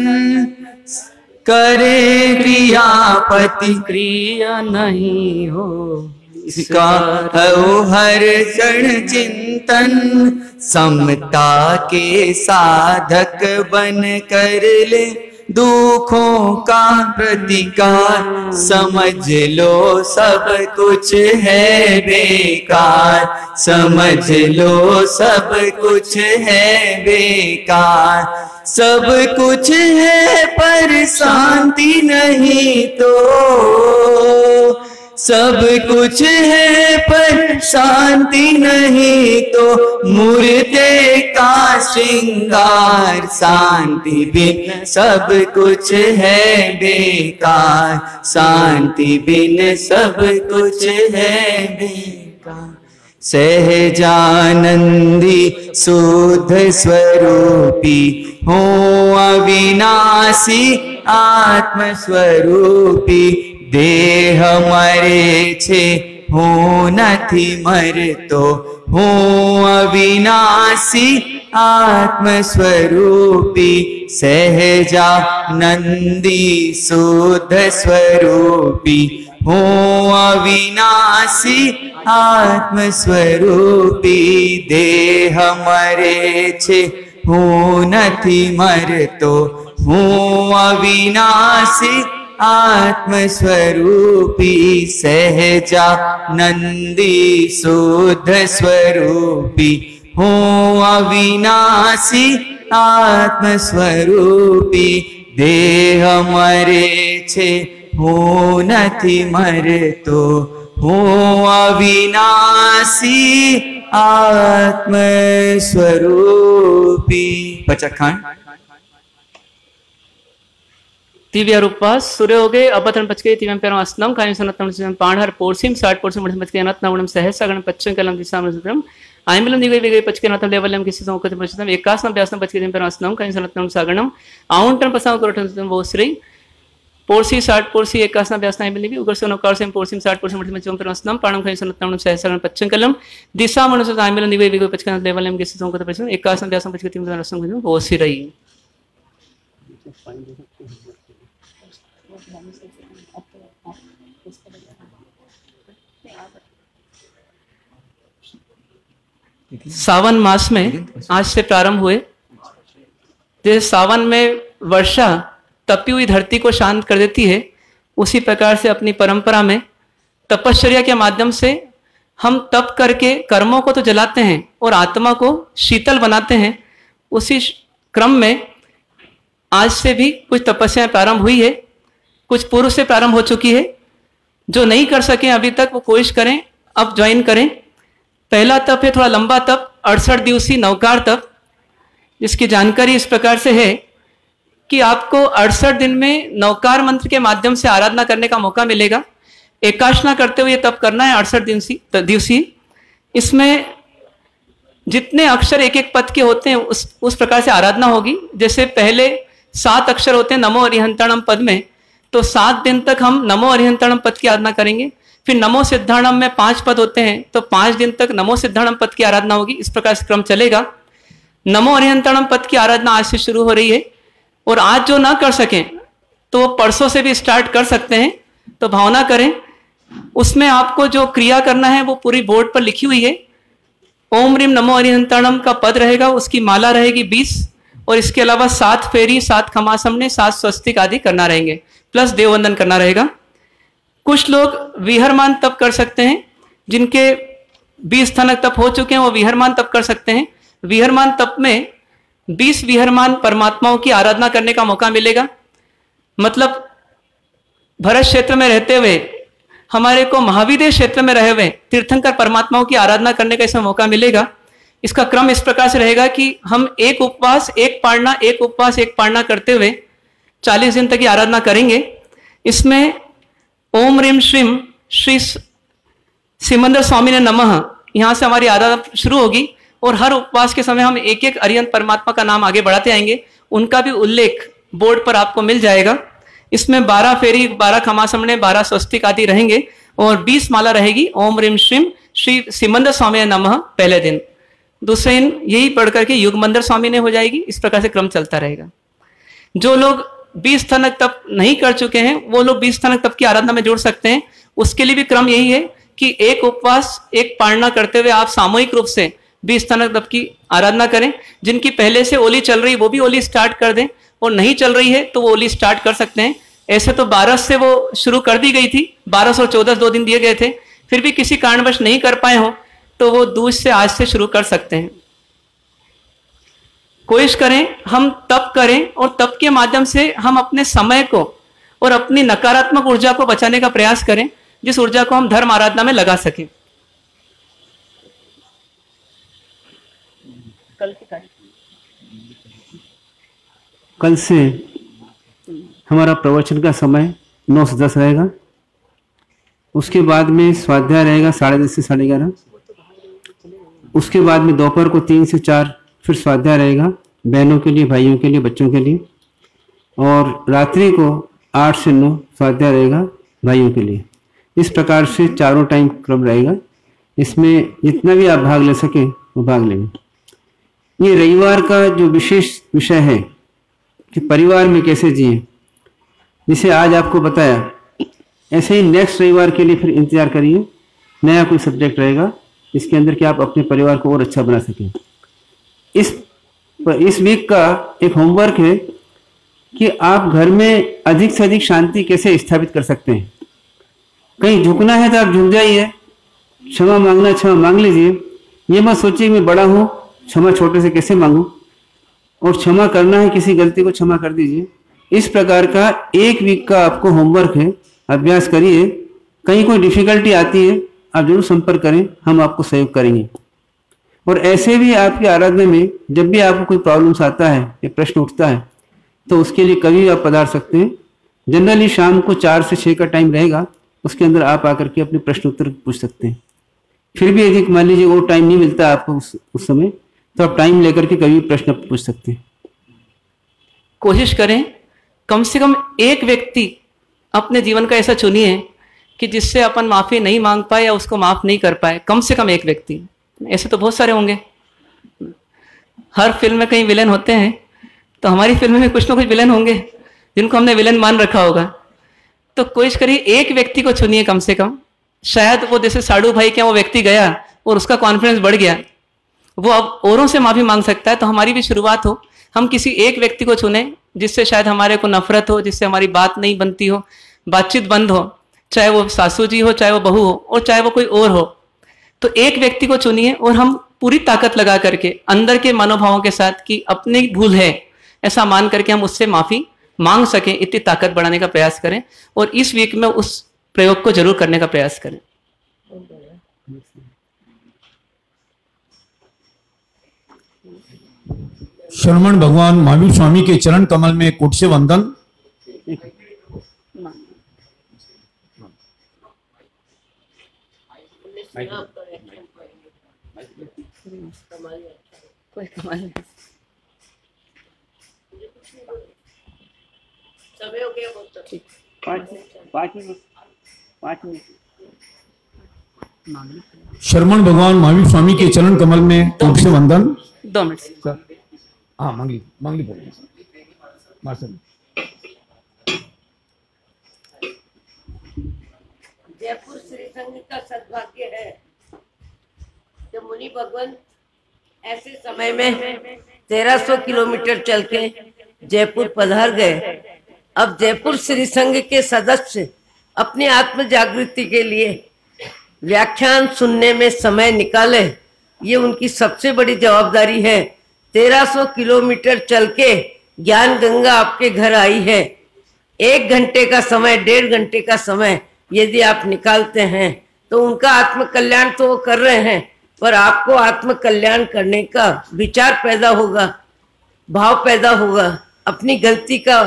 Speaker 3: करे क्रिया प्रतिक्रिया नहीं हो, इसका हो हर क्षण चिंतन। समता के साधक बन कर ले दुखों का प्रतिकार। समझ लो सब कुछ है बेकार, समझ लो सब कुछ है बेकार। सब कुछ है पर शांति नहीं तो, सब कुछ है पर शांति नहीं तो मुर्दे का श्रृंगार। शांति बिन सब कुछ है बेकार, शांति बिन सब कुछ है बेकार। सहजानंदी शुद्ध स्वरूपी हो अविनाशी आत्म स्वरूपी। देह मरे छे हो नथी मरतो, हो अविनाशी आत्म स्वरूपी। सहजानंदी शुद्ध स्वरूपी हो अविनाशी आत्म स्वरूपी। देह मरे छे हो नथी मरतो, हो अविनाशी आत्म स्वरूपी। सहजानंदी शुद्ध स्वरूपी हो अविनाशी आत्म स्वरूपी। देह मरे छे हो नथी मरतो, हो अविनाशी आत्म स्वरूपी। पचखंड
Speaker 2: दिव्य रूपास सूर्य हो गए अपतन पचके तिवं पेरम अस्नम कायम सनतम पाणहर पोर्सिम 60% मठ पचके अनतनवणम सहस्रगण पच्चम कलम दिशाम सुत्रम आयमलम दिवे विगे पचके नतम लेवलम किसी सम कत पचतम एकासम व्यासम पचके तिवं पेरम अस्नम कायम सनतम सागणम आउंटन पसाव कोरठन सुत्रम वो श्री पोर्सी 60 पोर्सी एकासम व्यासना आयमलम उगर से नकार से पोर्सिम 60% मठ पचके पेरम अस्नम पाणम कायम सनतम सहस्रगण पच्चम कलम दिशाम अनुसार आयमलम दिवे विगे पचके लेवलम किसी सम कत पचतम एकासम व्यासम पचके तिवं पेरम अस्नम वो श्री। सावन मास में आज से प्रारंभ हुए। जैसे सावन में वर्षा तपी हुई धरती को शांत कर देती है, उसी प्रकार से अपनी परंपरा में तपश्चर्या के माध्यम से हम तप करके कर्मों को तो जलाते हैं और आत्मा को शीतल बनाते हैं। उसी क्रम में आज से भी कुछ तपस्याएं प्रारंभ हुई है, कुछ पूर्व से प्रारंभ हो चुकी है। जो नहीं कर सके अभी तक वो कोशिश करें, अब ज्वाइन करें। पहला तप है थोड़ा लंबा तप, 68 दिवसीय नवकार तप, जिसकी जानकारी इस प्रकार से है कि आपको 68 दिन में नवकार मंत्र के माध्यम से आराधना करने का मौका मिलेगा। एकाशना करते हुए तप करना है 68 दिवसीय। इसमें जितने अक्षर एक एक पद के होते हैं उस प्रकार से आराधना होगी। जैसे पहले 7 अक्षर होते हैं नमो अरिहंताणम पद में, तो 7 दिन तक हम नमो अरिहंताणम पद की आराधना करेंगे। फिर नमो सिद्धाणम में 5 पद होते हैं, तो 5 दिन तक नमो सिद्धाणम पद की आराधना होगी। इस प्रकार से क्रम चलेगा। नमो अरिहंताणम पद की आराधना आज से शुरू हो रही है, और आज जो ना कर सकें तो वो परसों से भी स्टार्ट कर सकते हैं। तो भावना करें। उसमें आपको जो क्रिया करना है वो पूरी बोर्ड पर लिखी हुई है। ओम ह्रीम नमो अरिहंताणम का पद रहेगा, उसकी माला रहेगी 20, और इसके अलावा 7 फेरी, 7 खमासमने, 7 स्वस्तिक आदि करना रहेंगे, प्लस देववंदन करना रहेगा। कुछ लोग विहरमान तप कर सकते हैं, जिनके 20 स्थानक तप हो चुके हैं वो विहरमान तप कर सकते हैं। विहरमान तप में 20 विहरमान परमात्माओं की आराधना करने का मौका मिलेगा। मतलब भरत क्षेत्र में रहते हुए हमारे को महाविदेश क्षेत्र में रहे हुए तीर्थंकर परमात्माओं की आराधना करने का इसमें मौका मिलेगा। इसका क्रम इस प्रकार से रहेगा कि हम एक उपवास एक पारणा, एक उपवास एक पारणा करते हुए 40 दिन तक की आराधना करेंगे। इसमें ओम ह्रीम श्रीम श्री सिमंदर स्वामी ने नमः, यहाँ से हमारी आराधना शुरू होगी और हर उपवास के समय हम एक एक अरिहंत परमात्मा का नाम आगे बढ़ाते आएंगे। उनका भी उल्लेख बोर्ड पर आपको मिल जाएगा। इसमें 12 फेरी, 12 खमासमणे, 12 स्वस्तिक आदि रहेंगे और 20 माला रहेगी ओम ह्रीम श्रीम श्री सिमंदर स्वामी ने नमः पहले दिन। दूसरे दिन यही पढ़ करके युगमंदर स्वामी ने हो जाएगी। इस प्रकार से क्रम चलता रहेगा। जो लोग 20 थनक तप नहीं कर चुके हैं वो लोग 20 थनक तप की आराधना में जुड़ सकते हैं। उसके लिए भी क्रम यही है कि एक उपवास एक पारणा करते हुए आप सामूहिक रूप से 20 थनक तप की आराधना करें। जिनकी पहले से ओली चल रही वो भी ओली स्टार्ट कर दें और नहीं चल रही है तो वो ओली स्टार्ट कर सकते हैं। ऐसे तो 12 से वो शुरू कर दी गई थी, 12 और 14 2 दिन दिए गए थे, फिर भी किसी कारणवश नहीं कर पाए हो तो वो दूज से आज से शुरू कर सकते हैं। कोशिश करें हम तप करें और तप के माध्यम से हम अपने समय को और अपनी नकारात्मक ऊर्जा को बचाने का प्रयास करें, जिस ऊर्जा को हम धर्म आराधना में लगा सकें।
Speaker 1: कल से हमारा प्रवचन का समय 9 से 10 रहेगा। उसके बाद में स्वाध्याय रहेगा 10:30 से 11:30। उसके बाद में दोपहर को 3 से 4 फिर स्वाध्याय रहेगा बहनों के लिए, भाइयों के लिए, बच्चों के लिए। और रात्रि को 8 से 9 स्वाध्याय रहेगा भाइयों के लिए। इस प्रकार से चारों टाइम क्रम रहेगा। इसमें जितना भी आप भाग ले सकें वो भाग लेंगे। ये रविवार का जो विशेष विषय है कि परिवार में कैसे जिए, जिसे आज आपको बताया, ऐसे ही नेक्स्ट रविवार के लिए फिर इंतजार करिए। नया कोई सब्जेक्ट रहेगा इसके अंदर कि आप अपने परिवार को और अच्छा बना सकें। इस वीक का एक होमवर्क है कि आप घर में अधिक से अधिक शांति कैसे स्थापित कर सकते हैं। कहीं झुकना है तो आप झुक जाइए, क्षमा मांगना क्षमा मांग लीजिए। ये मत सोचिए मैं बड़ा हूँ क्षमा छोटे से कैसे मांगूं, और क्षमा करना है किसी गलती को क्षमा कर दीजिए। इस प्रकार का एक वीक का आपको होमवर्क है, अभ्यास करिए। कहीं कोई डिफिकल्टी आती है आप जरूर संपर्क करें, हम आपको सहयोग करेंगे। और ऐसे भी आपकी आराधना में जब भी आपको कोई प्रॉब्लम्स आता है या प्रश्न उठता है तो उसके लिए कभी आप पधार सकते हैं। जनरली शाम को 4 से 6 का टाइम रहेगा, उसके अंदर आप आकर के अपने प्रश्न उत्तर पूछ सकते हैं। फिर भी यदि मान लीजिए वो टाइम नहीं मिलता आपको उस समय, तो आप टाइम लेकर के कभी प्रश्न पूछ सकते हैं।
Speaker 2: कोशिश करें कम से कम एक व्यक्ति अपने जीवन का ऐसा चुनिए कि जिससे अपन माफी नहीं मांग पाए या उसको माफ नहीं कर पाए। कम से कम एक व्यक्ति, ऐसे तो बहुत सारे होंगे। हर फिल्म में कई विलेन होते हैं, तो हमारी फिल्म में कुछ ना कुछ विलेन होंगे जिनको हमने विलेन मान रखा होगा। तो कोशिश करिए एक व्यक्ति को चुनिए कम से कम। शायद वो जैसे साड़ू भाई क्या वो व्यक्ति गया और उसका कॉन्फिडेंस बढ़ गया, वो अब औरों से माफी मांग सकता है। तो हमारी भी शुरुआत हो, हम किसी एक व्यक्ति को चुने जिससे शायद हमारे को नफरत हो, जिससे हमारी बात नहीं बनती हो, बातचीत बंद हो, चाहे वो सासू जी हो, चाहे वो बहू हो और चाहे वो कोई और हो। तो एक व्यक्ति को चुनिए और हम पूरी ताकत लगा करके अंदर के मनोभावों के साथ कि अपनी भूल है ऐसा मान करके हम उससे माफी मांग सकें, इतनी ताकत बढ़ाने का प्रयास करें। और इस वीक में उस प्रयोग को जरूर करने का प्रयास करें।
Speaker 4: श्रवण भगवान महावीर स्वामी के चरण कमल में कोट से वंदन।
Speaker 2: कोई कमाल नहीं।
Speaker 4: श्रवण भगवान महावीर स्वामी के चरण कमल में कोट से वंदन।
Speaker 2: 2 मिनट।
Speaker 4: हाँ मंगली बोलिए मार्शल।
Speaker 5: जयपुर श्री संघ का सद्भाग्य है कि मुनि भगवान ऐसे समय में 1300 किलोमीटर चल के जयपुर पधार गए। अब जयपुर श्री संघ के सदस्य अपनी आत्म जागृति के लिए व्याख्यान सुनने में समय निकाले, ये उनकी सबसे बड़ी जवाबदारी है। 1300 किलोमीटर चल के ज्ञान गंगा आपके घर आई है। 1 घंटे का समय, 1.5 घंटे का समय यदि आप निकालते हैं तो उनका आत्म कल्याण तो वो कर रहे हैं, पर आपको आत्म कल्याण करने का विचार पैदा होगा, भाव पैदा होगा, अपनी गलती का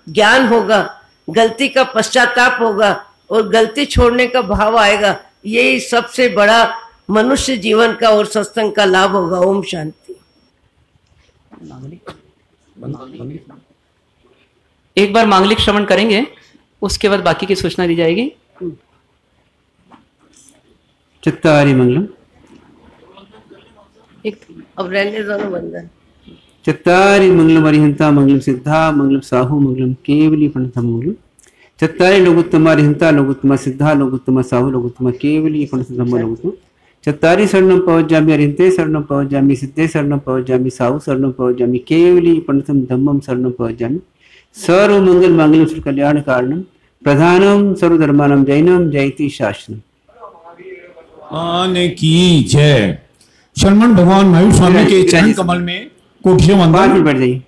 Speaker 5: ज्ञान होगा, गलती का पश्चाताप होगा और गलती छोड़ने का भाव आएगा। यही सबसे बड़ा मनुष्य जीवन का और सत्संग का लाभ होगा। ओम शांति।
Speaker 2: एक बार मांगलिक श्रवण करेंगे, उसके बाद बाकी की सूचना दी जाएगी।
Speaker 1: चत्तारि मंगलम।
Speaker 5: अब रहने दो ना वंदन।
Speaker 1: चत्तारि मंगलम अरिहंता मंगलम सिद्धा मंगलम साहु मंगलम केवली प्रणतम मंगलम। चत्तारि लोकोत्तम अरिहंता लोकोत्तम सिद्धा लोकोत्तम साहु लोकोत्तम केवली प्रणतम लोकोत्तम। चत्तारि शरणं पवज्जामि अरिहंते शरणं पवज्जामि सिद्धे शरणं पवज्जामि साहु शरणं पवज्जामि केवली प्रणतम धम्मं शरणं पवज्जामि। सर्व मंगल मांगल्यं सर्व कल्याण कारणं प्रधानम सर्वधर्माणां जैनम जयति शासनम।
Speaker 4: आने की जय। शरमण भगवान महावीर स्वामी के चरण कमल में कोटि से वंदन।
Speaker 1: बैठ जाइए।